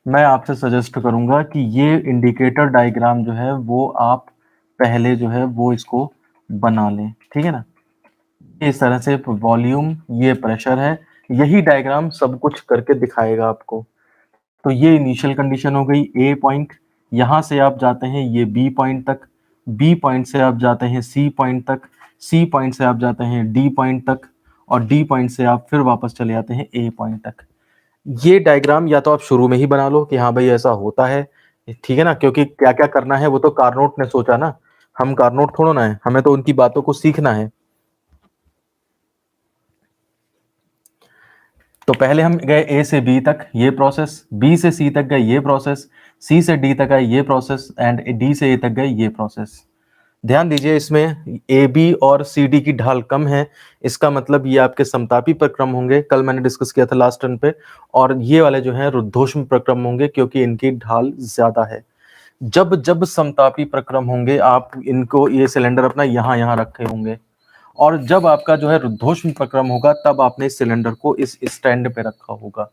मैं आपसे सजेस्ट करूंगा कि ये इंडिकेटर डायग्राम जो है वो आप पहले जो है वो इसको बना लें, ठीक है ना। इस तरह से वॉल्यूम, ये प्रेशर है, यही डायग्राम सब कुछ करके दिखाएगा आपको। तो ये इनिशियल कंडीशन हो गई ए पॉइंट, यहां से आप जाते हैं ये बी पॉइंट तक, बी पॉइंट से आप जाते हैं सी पॉइंट तक, सी पॉइंट से आप जाते हैं डी पॉइंट तक, और डी पॉइंट से आप फिर वापस चले जाते हैं ए पॉइंट तक। ये डायग्राम या तो आप शुरू में ही बना लो कि हाँ भाई ऐसा होता है, ठीक है ना, क्योंकि क्या क्या करना है वो तो कार्नोट ने सोचा ना, हम कार्नोट थोड़ा ना है, हमें तो उनकी बातों को सीखना है। तो पहले हम गए ए से बी तक ये प्रोसेस, बी से सी तक गए ये प्रोसेस, सी से डी तक गए ये प्रोसेस, एंड डी से ए तक गए ये प्रोसेस। ध्यान दीजिए इसमें ए बी और सी डी की ढाल कम है, इसका मतलब ये आपके समतापी प्रक्रम होंगे, कल मैंने डिस्कस किया था लास्ट टर्न पे। और ये वाले जो हैं रुद्धोष्म प्रक्रम होंगे क्योंकि इनकी ढाल ज्यादा है। जब जब समतापी प्रक्रम होंगे आप इनको, ये सिलेंडर अपना यहाँ यहाँ रखे होंगे, और जब आपका जो है रुद्धोष्म प्रक्रम होगा तब आपने इस सिलेंडर को इस स्टैंड पे रखा होगा।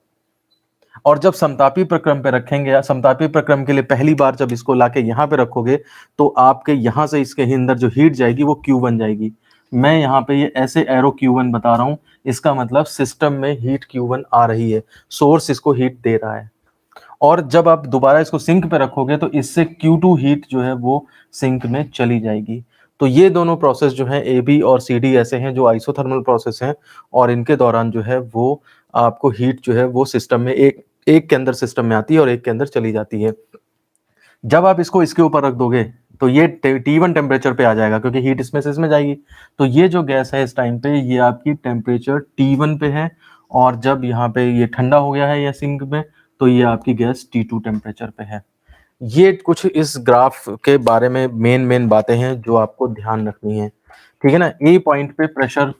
और जब समतापी प्रक्रम पे रखेंगे या समतापी प्रक्रम के लिए पहली बार जब इसको लाके यहाँ पे रखोगे तो आपके यहाँ से इसके अंदर जो हीट जाएगी वो Q बन जाएगी। मैं यहाँ पे ये ऐसे एरो Q1 बता रहा हूँ, इसका मतलब सिस्टम में हीट Q1 आ रही है, सोर्स इसको हीट दे रहा है। और जब आप दोबारा इसको सिंक पे रखोगे तो इससे Q2 हीट जो है वो सिंक में चली जाएगी। तो ये दोनों प्रोसेस जो है ए बी और सी डी ऐसे हैं जो आइसोथर्मल प्रोसेस हैं, और इनके दौरान जो है वो आपको हीट जो है वो सिस्टम में एक के अंदर सिस्टम में आती है और एक के अंदर चली जाती है। जब आप इसको इसके ऊपर रख दोगे तो ये T1 टेम्परेचर पे आ जाएगा क्योंकि हीट इसमें से इसमें जाएगी। तो ये जो गैस है इस टाइम पे ये आपकी टेम्परेचर T1 पे है, और जब यहाँ पे ये ठंडा हो गया है या सिंक में तो ये आपकी गैस T2 टेम्परेचर पे है। ये कुछ इस ग्राफ के बारे में मेन बातें हैं जो आपको ध्यान रखनी है, ठीक है ना। ए पॉइंट पे प्रेशर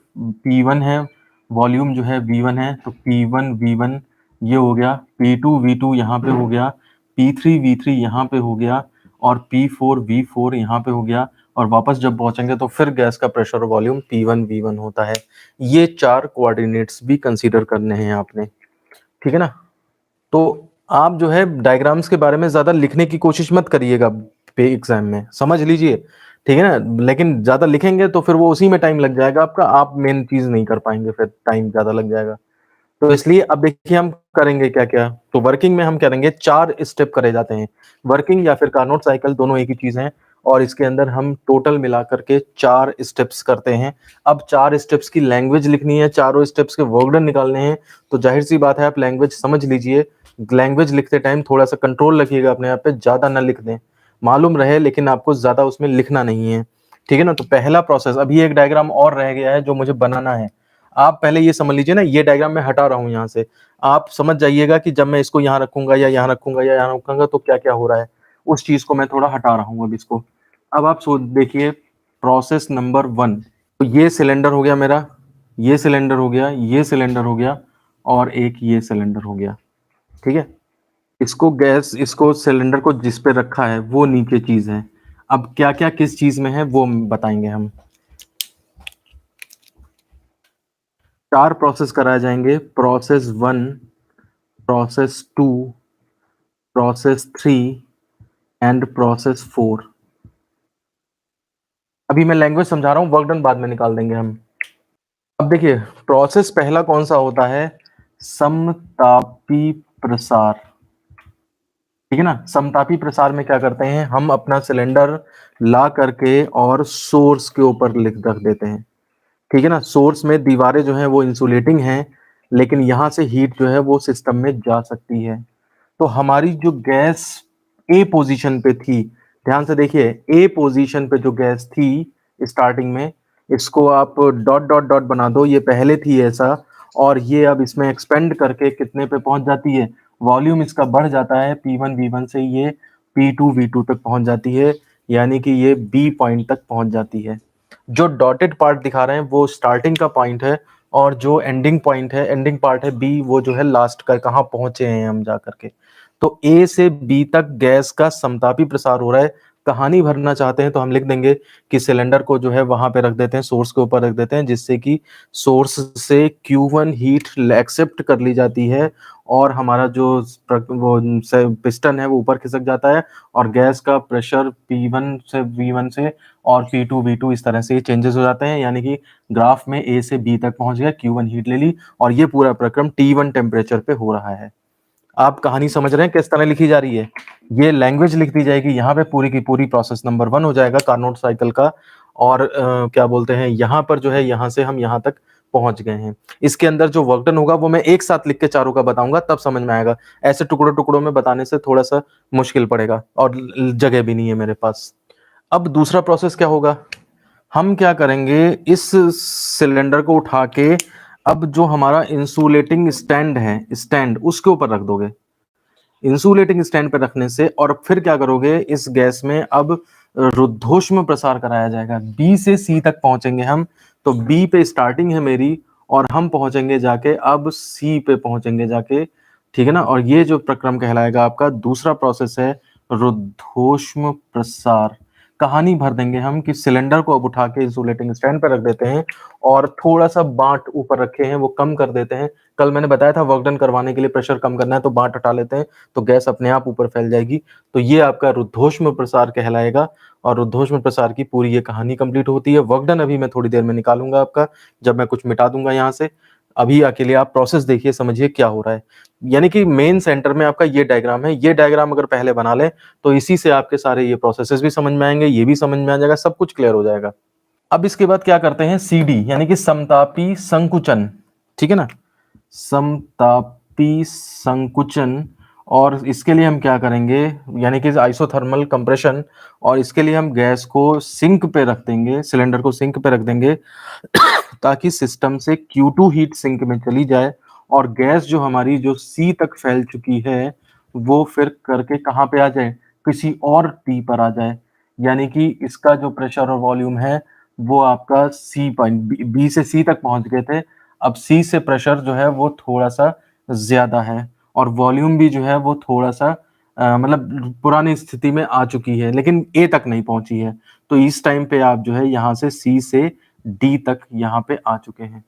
P1 है, वॉल्यूम जो है V1 है, तो P1 V1 ये हो गया, P2 V2 यहाँ पे हो गया, P3 V3 यहाँ पे हो गया, और P4 V4 यहाँ पे हो गया, और वापस जब पहुंचेंगे तो फिर गैस का प्रेशर और वॉल्यूम P1 V1 होता है। ये 4 कोऑर्डिनेट्स भी कंसीडर करने हैं आपने, ठीक है ना। तो आप जो है डायग्राम्स के बारे में ज्यादा लिखने की कोशिश मत करिएगा पे एग्जाम में, समझ लीजिए, ठीक है ना। लेकिन ज्यादा लिखेंगे तो फिर वो उसी में टाइम लग जाएगा आपका, आप मेन चीज नहीं कर पाएंगे, फिर टाइम ज्यादा लग जाएगा। तो इसलिए अब देखिए हम करेंगे क्या क्या। तो वर्किंग में हम करेंगे 4 स्टेप करे जाते हैं, वर्किंग या फिर कार्नोट साइकिल दोनों एक ही चीज हैं, और इसके अंदर हम टोटल मिला करके 4 स्टेप्स करते हैं। अब 4 स्टेप्स की लैंग्वेज लिखनी है, चारों स्टेप्स के वर्कडन निकालने हैं, तो जाहिर सी बात है आप लैंग्वेज समझ लीजिए। लैंग्वेज लिखते टाइम थोड़ा सा कंट्रोल रखिएगा अपने आप पे, ज्यादा ना लिख दें, मालूम रहे लेकिन आपको ज्यादा उसमें लिखना नहीं है, ठीक है ना। तो पहला प्रोसेस, अभी एक डायग्राम और रह गया है जो मुझे बनाना है। आप पहले ये समझ लीजिए ना, ये डायग्राम मैं हटा रहा हूँ यहाँ से, आप समझ जाइएगा कि जब मैं इसको यहाँ रखूंगा या यहाँ रखूंगा या यहाँ रखूंगा तो क्या क्या हो रहा है, उस चीज को मैं थोड़ा हटा रहा हूँ अब इसको। अब आप सोच देखिए प्रोसेस नंबर 1, तो ये सिलेंडर हो गया मेरा, ये सिलेंडर हो गया, ये सिलेंडर हो गया, और एक ये सिलेंडर हो गया, ठीक है। इसको गैस, इसको सिलेंडर को जिस पे रखा है वो नीचे चीज है। अब क्या क्या किस चीज में है वो बताएंगे हम। 4 प्रोसेस कराए जाएंगे, process 1, process 2, process 3 and process 4। अभी मैं लैंग्वेज समझा रहा हूँ, वर्क डन बाद में निकाल देंगे हम। अब देखिए प्रोसेस पहला कौन सा होता है, समतापी प्रसार, ठीक है ना। समतापी प्रसार में क्या करते हैं, हम अपना सिलेंडर ला करके और सोर्स के ऊपर रख देते हैं, ठीक है ना। सोर्स में दीवारें जो हैं वो इंसुलेटिंग हैं, लेकिन यहाँ से हीट जो है वो सिस्टम में जा सकती है। तो हमारी जो गैस ए पोजीशन पे थी, ध्यान से देखिए, ए पोजीशन पे जो गैस थी स्टार्टिंग में, इसको आप डॉट डॉट डॉट बना दो, ये पहले थी ऐसा, और ये अब इसमें एक्सपेंड करके कितने पे पहुंच जाती है, वॉल्यूम इसका बढ़ जाता है P1 V1 से ये P2 V2 तक पहुंच जाती है, यानी कि ये B पॉइंट तक पहुंच जाती है। जो डॉटेड पार्ट दिखा रहे हैं वो स्टार्टिंग का पॉइंट है, और जो एंडिंग पॉइंट है, एंडिंग पार्ट है B, वो जो है लास्ट का, कहाँ पहुंचे हैं हम जा करके। तो A से B तक गैस का समतापी प्रसार हो रहा है। कहानी भरना चाहते हैं तो हम लिख देंगे कि सिलेंडर को जो है वहां पे रख देते हैं, सोर्स के ऊपर रख देते हैं, जिससे कि सोर्स से Q1 हीट एक्सेप्ट कर ली जाती है, और हमारा जो वो पिस्टन है वो ऊपर खिसक जाता है, और गैस का प्रेशर P1 से V1 से और P2 V2 इस तरह से ये चेंजेस हो जाते हैं, यानी कि ग्राफ में A से B तक पहुंच गया, Q1 हीट ले ली, और ये पूरा प्रक्रम T1 टेम्परेचर पे हो रहा है। आप कहानी समझ रहे हैं किस तरह लिखी जा रही है? ये लैंग्वेज लिख दी जाएगी, यहाँ पे पूरी की पूरी प्रोसेस नंबर 1 हो जाएगा कार्नोट साइकिल का, और क्या बोलते हैं, यहाँ पर जो है यहाँ से हम यहाँ तक पहुंच गए हैं। इसके अंदर जो वर्क डन होगा वो मैं एक साथ लिख के चारों का बताऊंगा, तब समझ में आएगा। ऐसे टुकड़ों टुकड़ों में बताने से थोड़ा सा मुश्किल पड़ेगा, और जगह भी नहीं है मेरे पास। अब दूसरा प्रोसेस क्या होगा, हम क्या करेंगे, इस सिलेंडर को उठा के अब जो हमारा इंसुलेटिंग स्टैंड है, स्टैंड उसके ऊपर रख दोगे। इंसुलेटिंग स्टैंड पर रखने से, और फिर क्या करोगे, इस गैस में अब रुद्धोष्म प्रसार कराया जाएगा। बी से सी तक पहुंचेंगे हम, तो बी पे स्टार्टिंग है मेरी, और हम पहुंचेंगे जाके अब सी पे पहुंचेंगे जाके, ठीक है ना। और ये जो प्रक्रम कहलाएगा आपका दूसरा प्रोसेस है रुद्धोष्म प्रसार। कहानी भर देंगे हम कि सिलेंडर को अब उठा के इंसुलेटिंग स्टैंड पर रख देते हैं, और थोड़ा सा बांट ऊपर रखे हैं वो कम कर देते हैं। कल मैंने बताया था वर्क डन करवाने के लिए प्रेशर कम करना है तो बांट हटा लेते हैं, तो गैस अपने आप ऊपर फैल जाएगी। तो ये आपका रुद्धोष्म प्रसार कहलाएगा, और रुद्धोष्म प्रसार की पूरी ये कहानी कंप्लीट होती है। वर्क डन अभी मैं थोड़ी देर में निकालूंगा आपका, जब मैं कुछ मिटा दूंगा यहाँ से। अभी अकेले आप प्रोसेस देखिए, समझिए क्या हो रहा है। यानी कि मेन सेंटर में आपका ये डायग्राम है, ये डायग्राम अगर पहले बना लें तो इसी से आपके सारे ये प्रोसेसेस भी समझ में आएंगे, ये भी समझ में आ जाएगा, सब कुछ क्लियर हो जाएगा। अब इसके बाद क्या करते हैं, CD यानी कि समतापी संकुचन, ठीक है ना, समतापी संकुचन। और इसके लिए हम क्या करेंगे, यानी कि आइसोथर्मल कंप्रेशन, और इसके लिए हम गैस को सिंक पे रख देंगे, सिलेंडर को सिंक पे रख देंगे ताकि सिस्टम से Q2 हीट सिंक में चली जाए, और गैस जो हमारी जो C तक फैल चुकी है वो फिर करके कहाँ पे आ जाए, किसी और T पर आ जाए। यानी कि इसका जो प्रेशर और वॉल्यूम है वो आपका C पॉइंट B से C तक पहुंच गए थे, अब C से प्रेशर जो है वो थोड़ा सा ज्यादा है, और वॉल्यूम भी जो है वो थोड़ा सा मतलब पुरानी स्थिति में आ चुकी है, लेकिन A तक नहीं पहुंची है। तो इस टाइम पे आप जो है यहाँ से C से D तक यहाँ पे आ चुके हैं।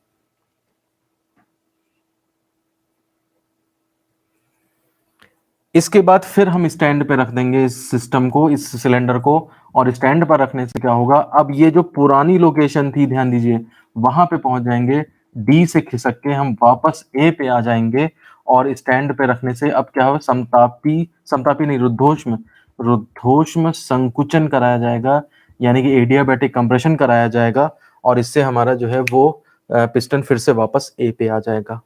इसके बाद फिर हम स्टैंड पे रख देंगे इस सिस्टम को, इस सिलेंडर को, और स्टैंड पर रखने से क्या होगा, अब ये जो पुरानी लोकेशन थी ध्यान दीजिए, वहां पे पहुंच जाएंगे। डी से खिसक के हम वापस ए पे आ जाएंगे, और स्टैंड पे रखने से अब क्या होगा, समतापी समतापी नहीं, रुद्धोष्म रुद्धोष्म संकुचन कराया जाएगा, यानी कि एडियाबैटिक कंप्रेशन कराया जाएगा, और इससे हमारा जो है वो पिस्टन फिर से वापस ए पे आ जाएगा।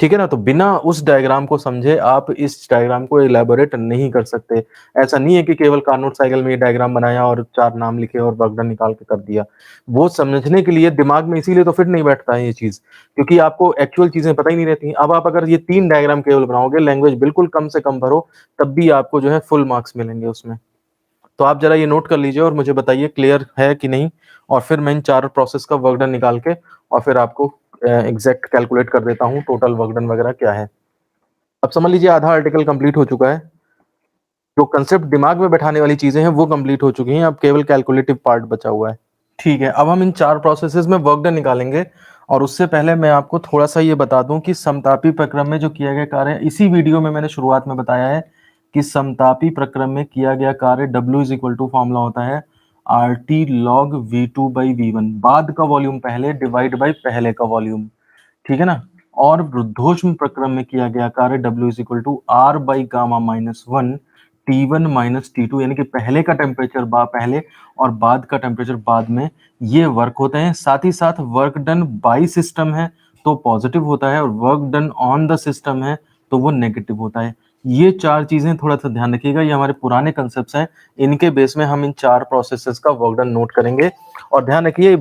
ठीक है ना। तो बिना उस डायग्राम को समझे आप इस डायग्राम को इलेबोरेट नहीं कर सकते। ऐसा नहीं है कि केवल कार्नोट साइकिल में ये डायग्राम बनाया और 4 नाम लिखे और वर्क डन निकाल के कर दिया। वो समझने के लिए दिमाग में इसीलिए तो फिट नहीं बैठता है ये चीज, क्योंकि आपको एक्चुअल चीजें पता ही नहीं रहती। अब आप अगर ये 3 डायग्राम केवल बनाओगे, लैंग्वेज बिल्कुल कम से कम भरो, तब भी आपको जो है फुल मार्क्स मिलेंगे उसमें। तो आप जरा ये नोट कर लीजिए और मुझे बताइए क्लियर है कि नहीं, और फिर मैं इन 4 प्रोसेस का वर्क डन निकाल के और फिर आपको एग्जैक्ट कैलकुलेट कर देता हूँ टोटल वर्क डन वगैरह क्या है। अब समझ लीजिए आधा आर्टिकल कंप्लीट हो चुका है, जो कंसेप्ट दिमाग में बैठाने वाली चीजें हैं वो कंप्लीट हो चुकी हैं, अब केवल कैलकुलेटिव पार्ट बचा हुआ है। ठीक है, अब हम इन 4 प्रोसेसेस में वर्क डन निकालेंगे, और उससे पहले मैं आपको थोड़ा सा ये बता दूं कि समतापी प्रक्रम में जो किया गया कार्य, इसी वीडियो में मैंने शुरुआत में बताया है कि समतापी प्रक्रम में किया गया कार्य W is equal to formula होता है RT log V2 by V1, बाद का वॉल्यूम पहले डिवाइड बाई पहले का वॉल्यूम, ठीक है ना। और वृद्धोष्म प्रक्रम में किया गया कार्य W is equal to R by gamma minus 1 T1 minus T2, यानी कि पहले का टेम्परेचर पहले और बाद का टेम्परेचर बाद में, ये वर्क होते हैं। साथ ही साथ वर्क डन बाई सिस्टम है तो पॉजिटिव होता है, और work done on the system है तो वो नेगेटिव होता है। ये 4 चीजें थोड़ा सा ध्यान रखिएगा, ये हमारे पुराने कंसेप्ट हैं, इनके बेस में हम इन 4 प्रोसेसेस का वर्क डन नोट करेंगे। और ध्यान रखिए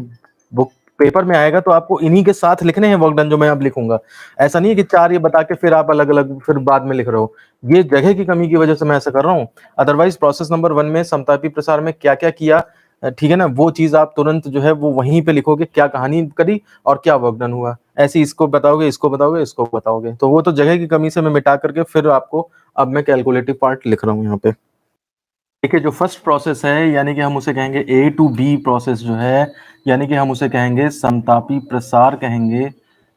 बुक पेपर में आएगा तो आपको इन्हीं के साथ लिखने हैं वर्क डन जो मैं अब लिखूंगा। ऐसा नहीं है कि 4 ये बता के फिर आप अलग-अलग फिर बाद में लिख रहे हो। ये जगह की कमी की वजह से मैं ऐसा कर रहा हूँ। अदरवाइज़ प्रोसेस नंबर 1 में समतापी प्रसार में क्या-क्या किया, ठीक है ना? वो चीज़ आप तुरंत जो है वो वहीं पे लिखोगे, क्या कहानी करी और क्या वर्क डन हुआ। ऐसे ही इसको बताओगे, इसको बताओगे, इसको बताओगे। तो वो तो जगह की कमी से मैं मिटा करके फिर आपको अब मैं कैलकुलेटिव पार्ट लिख रहा हूँ यहाँ पे। देखिए जो फर्स्ट प्रोसेस है यानी कि हम उसे कहेंगे ए टू बी प्रोसेस जो है, यानी कि हम उसे कहेंगे समतापी प्रसार कहेंगे,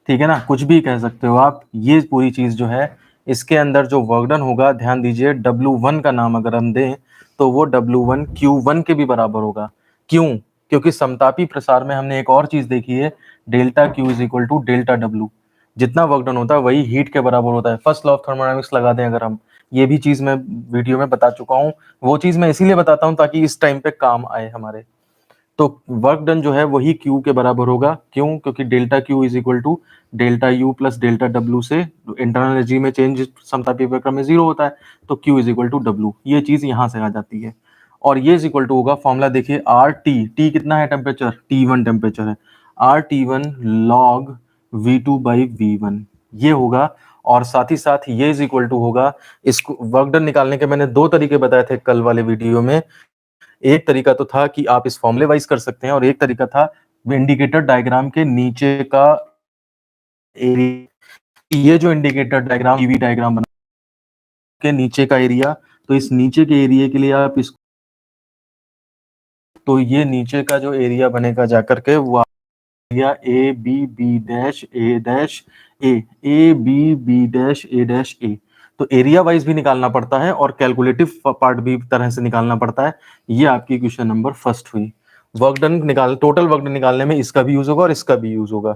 ठीक है ना? कुछ भी कह सकते हो आप। ये पूरी चीज़ जो है, इसके अंदर जो वर्क डन होगा, ध्यान दीजिए W1 का नाम अगर हम दें, तो वो W1 Q1 के भी बराबर होगा। क्यों? क्योंकि समतापी प्रसार में हमने एक और चीज़ देखी है, delta Q is equal to delta W। जितना वर्क डन होता है वही हीट के बराबर होता है। फर्स्ट लॉ ऑफ थर्मोडायनामिक्स लगा दें अगर हम, ये भी चीज़ मैं वीडियो में बता चुका हूँ। वो चीज़ मैं इसीलिए बताता हूँ ताकि इस टाइम पे काम आए हमारे। तो वर्क डन जो है वही Q के बराबर होगा। क्यों? क्योंकि delta Q is equal to delta U plus delta W से इंटरनल एनर्जी में चेंज समतापी प्रक्रम में 0 होता है, तो Q is equal to W। ये चीज़ यहाँ से आ जाती है। और ये इज इक्वल टू होगा, फॉर्मूला देखिए, RT, T कितना है टेम्परेचर? T1 टेम्परेचर है। RT1 log V2 by V1 ये होगा। और साथ ही साथ ये इज इक्वल टू होगा, इसको वर्क डन निकालने के मैंने 2 तरीके बताए थे कल वाले वीडियो में। एक तरीका तो था कि आप इस फॉर्मूले वाइज कर सकते हैं और एक तरीका था इंडिकेटर डायग्राम के नीचे का एरिया। ये जो इंडिकेटर डायग्राम ईवी डायग्राम बना के नीचे का एरिया, तो इस नीचे के एरिया के लिए आप इस, तो ये नीचे का जो एरिया बनेगा जाकर के वो area A B B dash A dash A B B dash A dash A. तो एरिया वाइज भी निकालना पड़ता है और कैलकुलेटिव पार्ट भी तरह से निकालना पड़ता है। ये आपकी क्वेश्चन नंबर फर्स्ट हुई। वर्क डन निकाल, टोटल वर्क डन निकालने में इसका भी यूज होगा और इसका भी यूज होगा।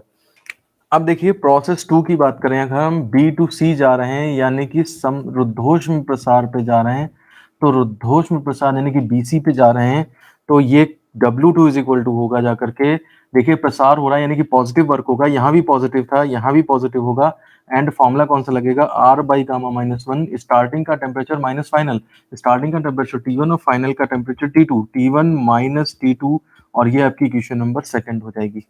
अब देखिए प्रोसेस 2 की बात करें, अगर हम बी टू सी जा रहे हैं यानी कि रुद्धोष्म प्रसार पे जा रहे हैं, तो रुद्धोष्म प्रसार यानी कि बीसी पे जा रहे हैं, तो ये W2 इज इक्वल टू होगा जाकर के, देखिए प्रसार हो रहा है यानी कि पॉजिटिव वर्क होगा, यहाँ भी पॉजिटिव था, यहाँ भी पॉजिटिव होगा। एंड फॉर्मूला कौन सा लगेगा? R by gamma minus 1, starting का टेम्परेचर माइनस फाइनल, स्टार्टिंग का टेम्परेचर T1 और फाइनल का temperature T2, T1 minus T2, और ये आपकी क्वेश्चन नंबर सेकंड हो जाएगी।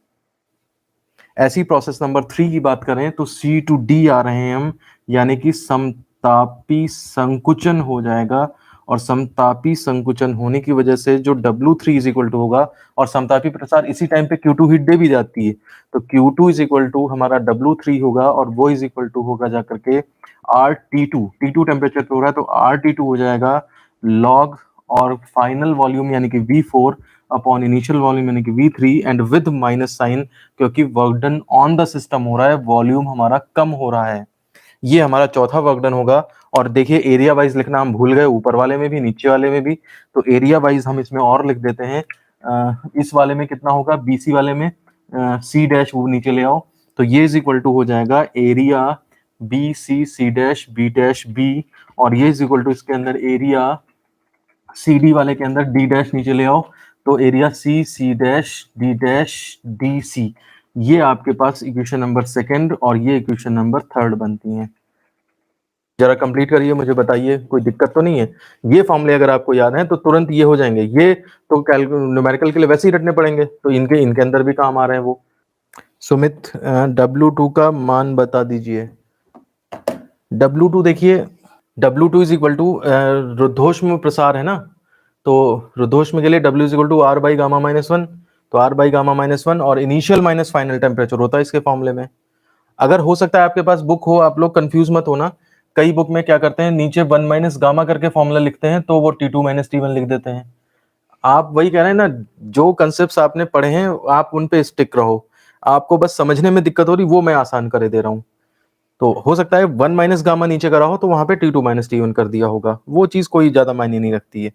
ऐसी प्रोसेस नंबर 3 की बात करें तो C टू D आ रहे हैं हम, यानी कि समतापी संकुचन हो जाएगा। और समतापी संकुचन होने की वजह से जो W3 इज इक्वल टू होगा, और समतापी प्रसार इसी टाइम पे Q2 हीट दे भी जाती है, तो Q2 इज इक्वल टू हमारा W3 होगा और वो इज इक्वल टू होगा जाकर के RT2, T2 टेम्परेचर पे हो रहा है तो RT2 हो जाएगा लॉग और फाइनल वॉल्यूम यानी कि V4 अपॉन इनिशियल वॉल्यूम यानी कि V3 and with minus sign, क्योंकि work done on the system हो रहा है, वॉल्यूम हमारा कम हो रहा है। ये हमारा चौथा वर्क डन होगा। और देखिए एरिया वाइज लिखना हम भूल गए, ऊपर वाले में भी नीचे वाले में भी, तो एरिया वाइज हम इसमें और लिख देते हैं। इस वाले में कितना होगा? बीसी वाले में सी डैश वो नीचे ले आओ, तो ये इज इक्वल टू हो जाएगा area B C C dash B dash B, और ये इज इक्वल टू इसके अंदर एरिया सी डी वाले के अंदर डी डैश नीचे ले आओ, तो एरिया सी सी डैश डी सी। ये आपके पास इक्वेशन नंबर सेकंड और ये इक्वेशन नंबर थर्ड बनती हैं। जरा कंप्लीट करिए, मुझे बताइए कोई दिक्कत तो नहीं है? ये फॉर्मूले अगर आपको याद है तो तुरंत ये हो जाएंगे। ये तो न्यूमेरिकल के लिए वैसे ही रटने पड़ेंगे, तो इनके इनके अंदर भी काम आ रहे हैं वो। सुमित W2 का मान बता दीजिए। W2 देखिए, W2 इज इक्वल टू रुद्धोष्म प्रसार है ना, तो रुद्धोष्म के लिए W is equal to R by gamma minus 1, तो R बाई गामा माइनस 1 और इनिशियल माइनस फाइनल टेम्परेचर होता है इसके फॉर्मूले में। अगर हो सकता है आपके पास बुक हो, आप लोग कंफ्यूज मत होना, कई बुक में क्या करते हैं नीचे 1 माइनस गामा करके फॉर्मूला लिखते हैं, तो वो T2 माइनस T1 लिख देते हैं। आप वही कह रहे हैं ना, जो कंसेप्ट आपने पढ़े हैं आप उन पे स्टिक रहो, आपको बस समझने में दिक्कत हो रही वो मैं आसान करे दे रहा हूँ। तो हो सकता है 1 माइनस गामा नीचे करा हो तो वहां पे T2 माइनस T1 कर दिया होगा, वो चीज कोई ज्यादा मायने नहीं रखती है।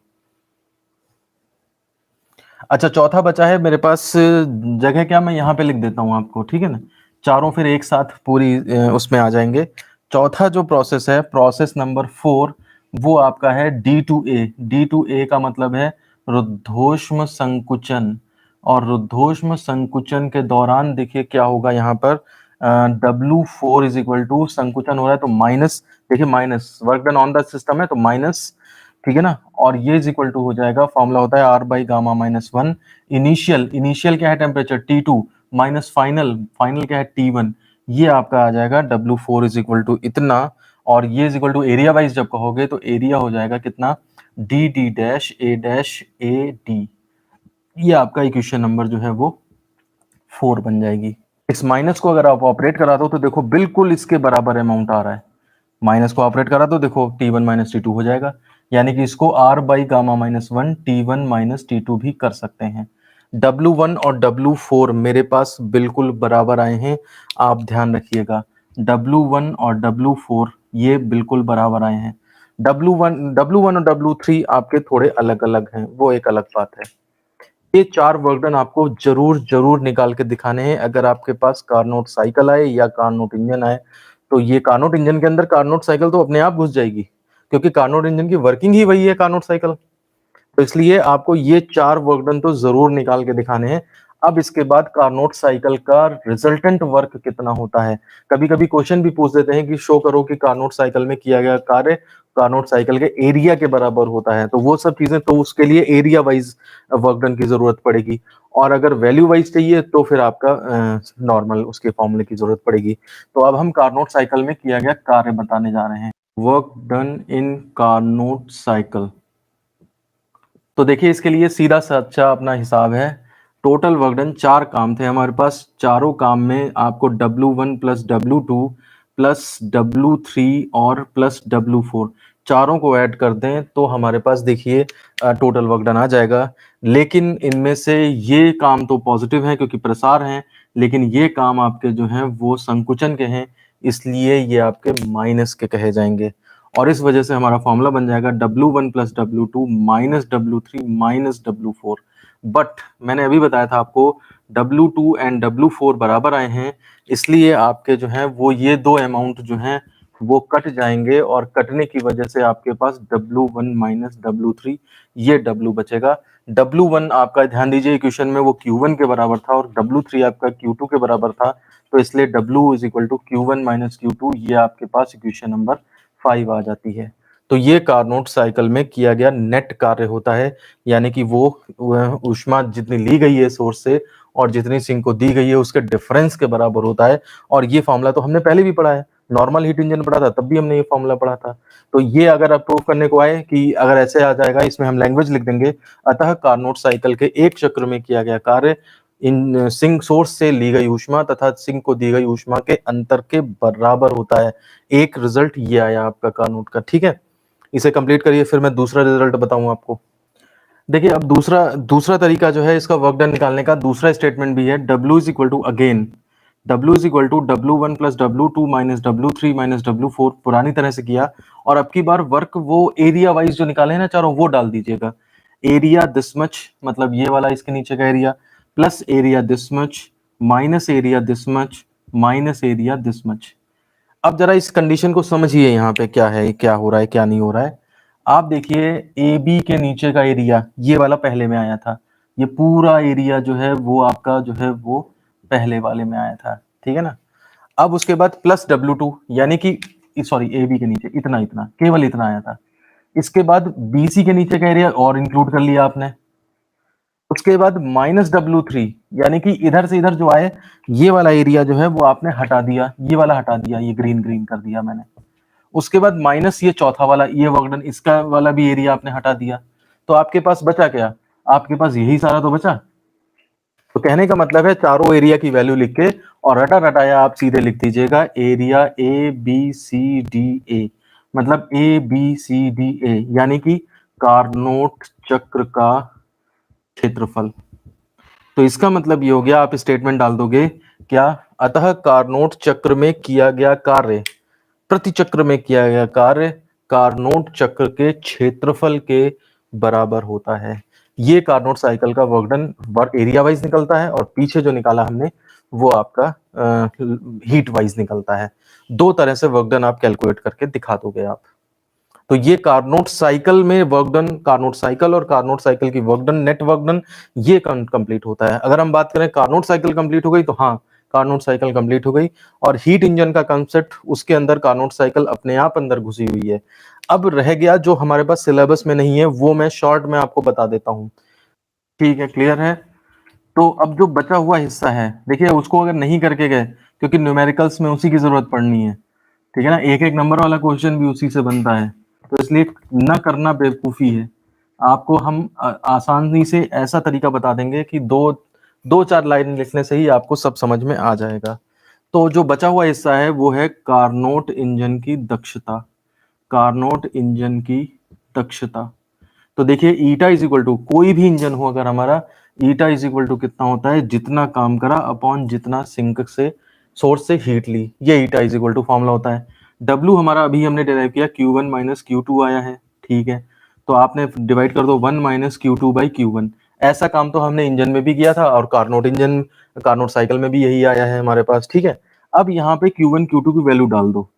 अच्छा चौथा बचा है मेरे पास जगह, क्या मैं यहाँ पे लिख देता हूँ आपको, ठीक है ना, चारों फिर एक साथ पूरी उसमें आ जाएंगे। चौथा जो प्रोसेस है, प्रोसेस नंबर 4, वो आपका है D2A। D2A का मतलब है रुद्धोष्म संकुचन, और रुद्धोष्म संकुचन के दौरान देखिए क्या होगा यहाँ पर, W4 इज इक्वल टू संकुचन हो रहा है तो माइनस, देखिए minus work done on the system है तो माइनस ठीक है ना। और ये इज इक्वल टू हो जाएगा, फॉर्मूला होता है R by gamma minus one, initial क्या है टेम्परेचर T2 माइनस फाइनल क्या है T1, ये आपका आ जाएगा W4 इज इक्वल टू इतना, और ये is equal to area wise जब कहोगे तो एरिया हो जाएगा कितना, D डैश A D, ये आपका इक्वेशन नंबर जो है वो 4 बन जाएगी। इस माइनस को अगर आप ऑपरेट करा दो तो देखो बिल्कुल इसके बराबर अमाउंट आ रहा है, माइनस को ऑपरेट करा तो देखो T1 माइनस T2 हो जाएगा, यानी कि इसको R by gamma minus one T1 minus T2 भी कर सकते हैं। W1 और W4 मेरे पास बिल्कुल बराबर आए हैं, आप ध्यान रखिएगा, W1 और W4 ये बिल्कुल बराबर आए हैं। W1 और W3 आपके थोड़े अलग अलग हैं, वो एक अलग बात है। ये 4 वर्कडन आपको जरूर जरूर निकाल के दिखाने हैं। अगर आपके पास कार्नोट साइकिल आए या कार्नोट इंजन आए, तो ये कार्नोट इंजन के अंदर कार्नोट साइकिल तो अपने आप घुस जाएगी, क्योंकि कार्नोट इंजन की वर्किंग ही वही है कार्नोट साइकिल। तो इसलिए आपको ये 4 वर्कडन तो जरूर निकाल के दिखाने हैं। अब इसके बाद कार्नोट साइकिल का रिजल्टेंट वर्क कितना होता है, कभी कभी क्वेश्चन भी पूछ देते हैं कि शो करो कि कार्नोट साइकिल में किया गया कार्य कार्नोट साइकिल के एरिया के बराबर होता है, तो वो सब चीजें, तो उसके लिए एरिया वाइज वर्कडन की जरूरत पड़ेगी, और अगर वैल्यू वाइज चाहिए तो फिर आपका नॉर्मल उसके फॉर्मूले की जरूरत पड़ेगी। तो अब हम कार्नोट साइकिल में किया गया कार्य बताने जा रहे हैं, work done in Carnot cycle. तो देखिए इसके लिए सीधा सच्चा अपना हिसाब है, टोटल वर्क डन 4 काम थे हमारे पास, चारों काम में आपको W1 plus W2 plus W3 और प्लस W4 चारों को ऐड कर दें तो हमारे पास देखिए टोटल वर्क डन आ जाएगा। लेकिन इनमें से ये काम तो पॉजिटिव है क्योंकि प्रसार हैं, लेकिन ये काम आपके जो हैं वो संकुचन के हैं, इसलिए ये आपके माइनस के कहे जाएंगे, और इस वजह से हमारा फॉर्मूला बन जाएगा W1 plus W2 minus W3 minus W4। But मैंने अभी बताया था आपको W2 एंड W4 बराबर आए हैं, इसलिए आपके जो हैं वो ये दो अमाउंट जो हैं वो कट जाएंगे, और कटने की वजह से आपके पास W1 माइनस W3 ये W बचेगा। W1 आपका ध्यान दीजिए इक्वेशन में वो Q1 के बराबर था, और W3 आपका Q2 के बराबर था, तो इसलिए W is equal to Q1 minus Q2, ये आपके पास इक्वेशन नंबर 5 आ जाती है। तो ये कार्नोट साइकिल में किया गया नेट कार्य होता है, यानी कि वो ऊष्मा जितनी ली गई है सोर्स से और जितनी सिंक को दी गई है उसके डिफरेंस के बराबर होता है। और ये फॉर्मूला तो हमने पहले भी पढ़ा है, नॉर्मल हीट इंजन पढ़ा था तब भी हमने ये फॉर्मूला पढ़ा था। तो ये अगर आप प्रूव करने को आए कि अगर ऐसे आ जाएगा, इसमें हम लैंग्वेज लिख देंगे, अतः कार्नोट साइकिल के एक चक्र में किया गया कार्य इन सिंक सोर्स से ली गई ऊष्मा तथा सिंक को दी गई ऊष्मा के अंतर के बराबर होता है। एक रिजल्ट ये आया आपका कार्नोट का, ठीक है। इसे कंप्लीट करिए, फिर मैं दूसरा रिजल्ट बताऊं आपको। देखिए अब दूसरा तरीका जो है इसका वर्क डन निकालने का, दूसरा स्टेटमेंट भी है, W is equal to again W is equal to W1 plus W2 minus W3 minus W4 पुरानी तरह से किया, और अब की बार वर्क वो एरिया वाइज जो निकाले हैं ना चारों वो डाल दीजिएगा। एरिया दिस मच, मतलब ये वाला इसके नीचे का area, plus area this much minus area this much minus area this much. अब जरा इस कंडीशन को समझिए, यहाँ पे क्या है, क्या हो रहा है क्या नहीं हो रहा है। आप देखिए ए बी के नीचे का एरिया ये वाला पहले में आया था, ये पूरा एरिया जो है वो आपका जो है वो पहले वाले में आया था, ठीक है ना। अब उसके बाद प्लस W2, यानी कि सॉरी ए बी के नीचे इतना इतना केवल इतना आया था। इसके बाद BC के नीचे का एरिया और इंक्लूड कर लिया आपने। उसके बाद माइनस W3, यानी कि इधर से इधर जो आए ये वाला एरिया जो है वो आपने हटा दिया, ये वाला हटा दिया, ये ग्रीन ग्रीन कर दिया मैंने। उसके बाद माइनस ये चौथा वाला ये वर्कडन, इसका वाला भी एरिया आपने हटा दिया, तो आपके पास बचा क्या, आपके पास यही सारा तो बचा। तो कहने का मतलब है चारों एरिया की वैल्यू लिख के और रटा रटाया आप सीधे लिख दीजिएगा एरिया ABCDA, मतलब ABCDA यानी कि कार्नोट चक्र का क्षेत्रफल। तो इसका मतलब ये हो गया, आप स्टेटमेंट डाल दोगे क्या, अतः कार्नोट चक्र में किया गया कार्य, प्रति चक्र में किया गया कार्य कार्नोट चक्र के क्षेत्रफल के बराबर होता है। ये कार्नोट साइकिल का work done work area wise निकलता है, और पीछे जो निकाला हमने वो आपका हीट वाइज निकलता है। दो तरह से वर्क डन आप कैलकुलेट करके दिखा दोगे आप। तो ये कार्नोट साइकिल में वर्क डन, कार्नोट साइकिल और कार्नोट साइकिल की work done net work done ये कंप्लीट होता है। अगर हम बात करें कार्नोट साइकिल कंप्लीट हो गई तो हाँ, कार्नोट साइकिल कंप्लीट हो गई। और हीट इंजन का कंसेप्ट, उसके अंदर कार्नोट साइकिल अपने आप अंदर घुसी हुई है। अब रह गया जो हमारे पास सिलेबस में नहीं है, वो मैं शॉर्ट में आपको बता देता हूँ। ठीक है, क्लियर है। तो अब जो बचा हुआ हिस्सा है, देखिए उसको अगर नहीं करके गए, क्योंकि न्यूमेरिकल्स में उसी की जरूरत पड़नी है, ठीक है ना, एक एक नंबर वाला क्वेश्चन भी उसी से बनता है, तो इसलिए न करना बेवकूफ़ी है। आपको हम आसानी से ऐसा तरीका बता देंगे कि दो दो चार लाइन लिखने से ही आपको सब समझ में आ जाएगा। तो जो बचा हुआ हिस्सा है वो है कार्नोट इंजन की दक्षता। कार्नोट इंजन की दक्षता, तो देखिए ईटा इज इक्वल टू, कोई भी इंजन हो अगर हमारा, ईटा इज इक्वल टू कितना होता है, जितना काम करा अपॉन जितना सिंक से सोर्स से हीट ली, ये eta is equal to formula होता है। डब्ल्यू हमारा अभी हमने डिराइव किया Q1 माइनस Q2 आया है, ठीक है, तो आपने डिवाइड कर दो 1 माइनस Q2 बाई Q1। ऐसा काम तो हमने इंजन में भी किया था और कार्नोट इंजन, कार्नोट साइकिल में भी यही आया है हमारे पास, ठीक है। अब यहाँ पे Q1 Q2 की वैल्यू डाल दो,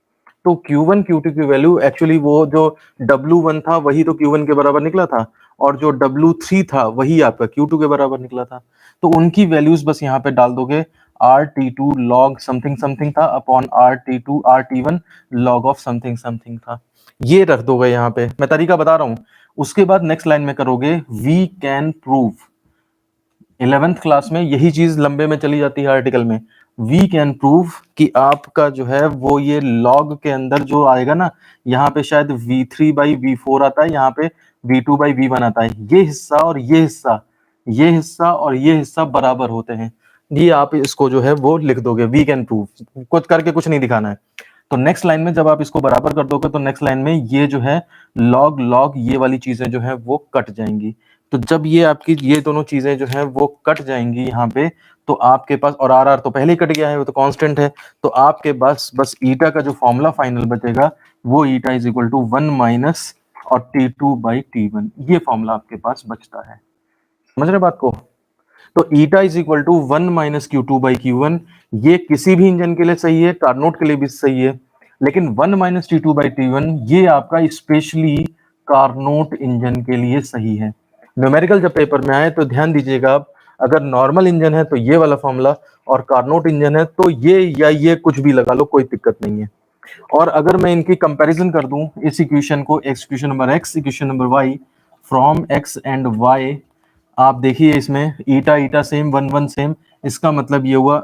तो Q1 Q2 की वैल्यू एक्चुअली वो जो W1 था वही तो Q1 के बराबर निकला था, और जो W3 था वही आपका Q2 के बराबर निकला था। तो उनकी वैल्यूज बस यहाँ पे डाल दोगे, RT2 log समथिंग समथिंग था upon RT1 log of something something था, ये रख दोगे यहाँ पे, मैं तरीका बता रहा हूँ। उसके बाद नेक्स्ट लाइन में करोगे we can prove, 11th class में यही चीज लंबे में चली जाती है आर्टिकल में। वी कैन प्रूव कि आपका जो है वो ये लॉग के अंदर जो आएगा ना, यहाँ पे शायद V3 बाई V4 आता है, यहाँ पे V2 बाई V1 आता है, ये हिस्सा और ये हिस्सा, ये हिस्सा और ये हिस्सा बराबर होते हैं। ये आप इसको जो है वो लिख दोगे, वी कैन प्रूव, कुछ करके कुछ नहीं दिखाना है। तो नेक्स्ट लाइन में जब आप इसको बराबर कर दोगे तो नेक्स्ट लाइन में ये जो है लॉग लॉग ये वाली चीजें जो है वो कट जाएंगी। तो जब ये आपकी ये दोनों चीजें जो है वो कट जाएंगी यहाँ पे, तो आपके पास, और आर आर तो पहले ही कट गया है, वो तो कांस्टेंट है, तो आपके पास बस ईटा का जो फॉर्मूला फाइनल बचेगा वो eta is equal to 1 minus और T2 बाई T1, ये फॉर्मूला आपके पास बचता है। समझ रहे बात को? तो eta is equal to 1 minus Q2 by Q1, ये किसी भी इंजन के लिए सही है, कार्नोट के लिए भी सही है, लेकिन 1 माइनस T2 बाई T1 ये आपका स्पेशली कार्नोट इंजन के लिए सही है। न्यूमेरिकल जब पेपर में आए तो ध्यान दीजिएगा आप, अगर नॉर्मल इंजन है तो ये वाला फॉर्मूला, और कार्नोट इंजन है तो ये या ये कुछ भी लगा लो, कोई दिक्कत नहीं है। और अगर मैं इनकी कंपैरिजन कर दूं इस इक्वेशन को, equation number x, equation number y, from x and y, आप देखिए इसमें ईटा ईटा सेम, 1 1 सेम, इसका मतलब ये हुआ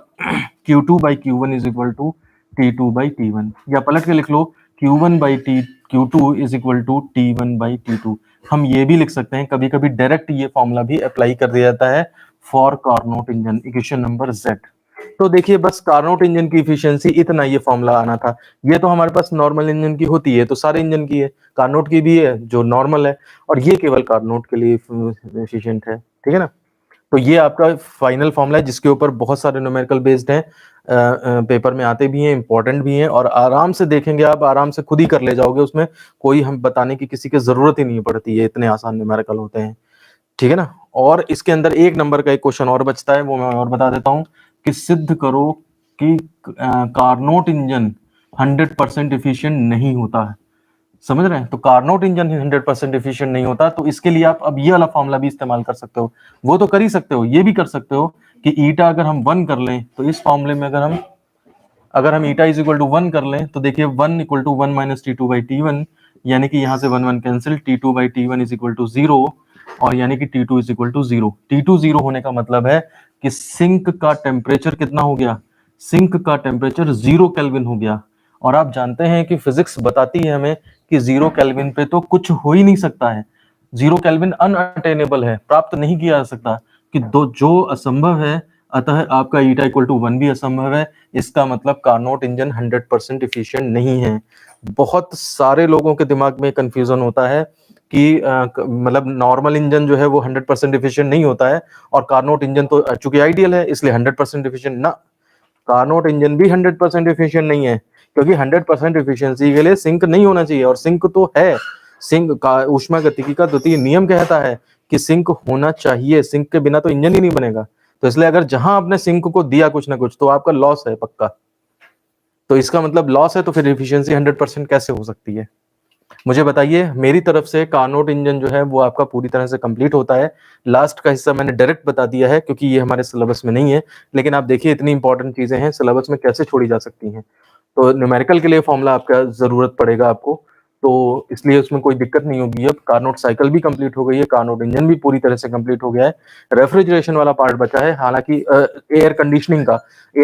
Q2 by Q1 is equal to T2 by T1, या पलट के लिख लो Q1 by Q2 is equal to T1 by T2। हम ये भी लिख सकते हैं, कभी कभी डायरेक्ट ये फॉर्मूला भी अप्लाई कर दिया जाता है for Carnot engine, equation number Z। तो देखिए बस कार्नोट इंजन की इफिशियंसी इतना ये फॉर्मूला आना था। ये तो हमारे पास नॉर्मल इंजन की होती है, तो सारे इंजन की है, कार्नोट की भी है जो नॉर्मल है, और ये केवल कार्नोट के लिए एफिशिएंट है, ठीक है ना। तो ये आपका फाइनल फॉर्मूला है जिसके ऊपर बहुत सारे न्यूमेरिकल बेस्ड हैं, पेपर में आते भी हैं, इंपॉर्टेंट भी हैं, और आराम से देखेंगे आप, आराम से खुद ही कर ले जाओगे, उसमें कोई हम बताने की किसी की जरूरत ही नहीं पड़ती है, इतने आसान न्यूमेरिकल होते हैं, ठीक है ना। और इसके अंदर एक नंबर का एक क्वेश्चन और बचता है, वो मैं और बता देता हूँ कि सिद्ध करो कि कार्नोट इंजन 100% एफिशिएंट नहीं होता है। समझ रहे हैं? तो कार्नोट इंजन 100% एफिशिएंट नहीं होता, तो इसके लिए आप अब ये वाला फॉर्मूला भी इस्तेमाल कर सकते हो, वो तो कर ही सकते हो, ये भी कर सकते हो कि ईटा अगर हम 1 कर लें, तो इस फॉर्मूले में अगर हम ईटा इज इक्वल टू 1 कर लें, तो देखिए 1 equal to 1 minus T2 by T1, यानी कि यहाँ से 1 1 cancel, T2 by T1 is equal to 0, और यानी कि T2 is equal to 0। T2 0 होने का मतलब है कि सिंक का टेम्परेचर कितना हो गया, सिंक का टेम्परेचर 0 केल्विन हो गया। और आप जानते हैं कि फिजिक्स बताती है हमें कि 0 केल्विन पे तो कुछ हो ही नहीं सकता है, 0 केल्विन अनअटेनेबल है, प्राप्त नहीं किया जा सकता, कि दो जो असंभव है, अतः आपका ईटा इक्वल टू 1 भी असंभव है। इसका मतलब कार्नोट इंजन 100% एफिशिएंट नहीं है। बहुत सारे लोगों के दिमाग में कंफ्यूजन होता है कि मतलब नॉर्मल इंजन जो है वो 100% एफिशिएंट नहीं होता है, और कार्नोट इंजन तो चूंकि आइडियल है इसलिए 100% एफिशिएंट ना, कार्नोट इंजन भी 100% एफिशिएंट नहीं है, क्योंकि 100% एफिशिएंसी के लिए सिंक नहीं होना चाहिए, और सिंक तो है, सिंक का ऊष्मागतिकी का द्वितीय नियम कहता है कि सिंक होना चाहिए, सिंक के बिना तो इंजन ही नहीं बनेगा। तो इसलिए अगर जहां आपने सिंक को दिया कुछ ना कुछ, तो आपका लॉस है पक्का। तो इसका मतलब लॉस है, तो फिर एफिशिएंसी 100% कैसे हो सकती है? मुझे बताइए, मेरी तरफ से कार्नोट इंजन जो है वो आपका पूरी तरह से कंप्लीट होता है। लास्ट का हिस्सा मैंने डायरेक्ट बता दिया है क्योंकि ये हमारे सिलेबस में नहीं है, लेकिन आप देखिए इतनी इंपॉर्टेंट चीज़ें हैं, सिलेबस में कैसे छोड़ी जा सकती हैं। तो न्यूमेरिकल के लिए फ़ॉर्मूला आपका ज़रूरत पड़ेगा आपको, तो इसलिए उसमें कोई दिक्कत नहीं होगी अब। कार्नोट साइकिल भी कंप्लीट हो गई है, कार्नोट इंजन भी पूरी तरह से कंप्लीट हो गया है। रेफ्रिजरेशन वाला पार्ट बचा है, हालाँकि एयर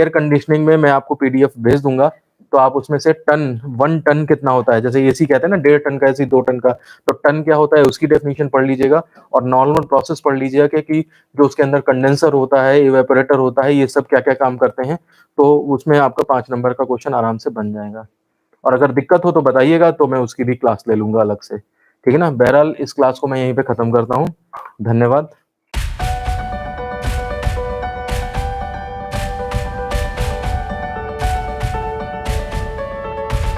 कंडीशनिंग में मैं आपको पीडीएफ भेज दूँगा, तो आप उसमें से 1 टन कितना होता है, जैसे एसी कहते हैं ना 1.5 टन का एसी 2 टन का, तो टन क्या होता है उसकी डेफिनिशन पढ़ लीजिएगा और नॉर्मल प्रोसेस पढ़ लीजिएगा कि जो उसके अंदर कंडेंसर होता है, इवेपोरेटर होता है, ये सब क्या-क्या काम करते हैं। तो उसमें आपका 5 नंबर का क्वेश्चन आराम से बन जाएगा। और अगर दिक्कत हो तो बताइएगा, तो मैं उसकी भी क्लास ले लूँगा अलग से। ठीक है ना? बहरहाल इस क्लास को मैं यहीं पे खत्म करता हूँ। धन्यवाद।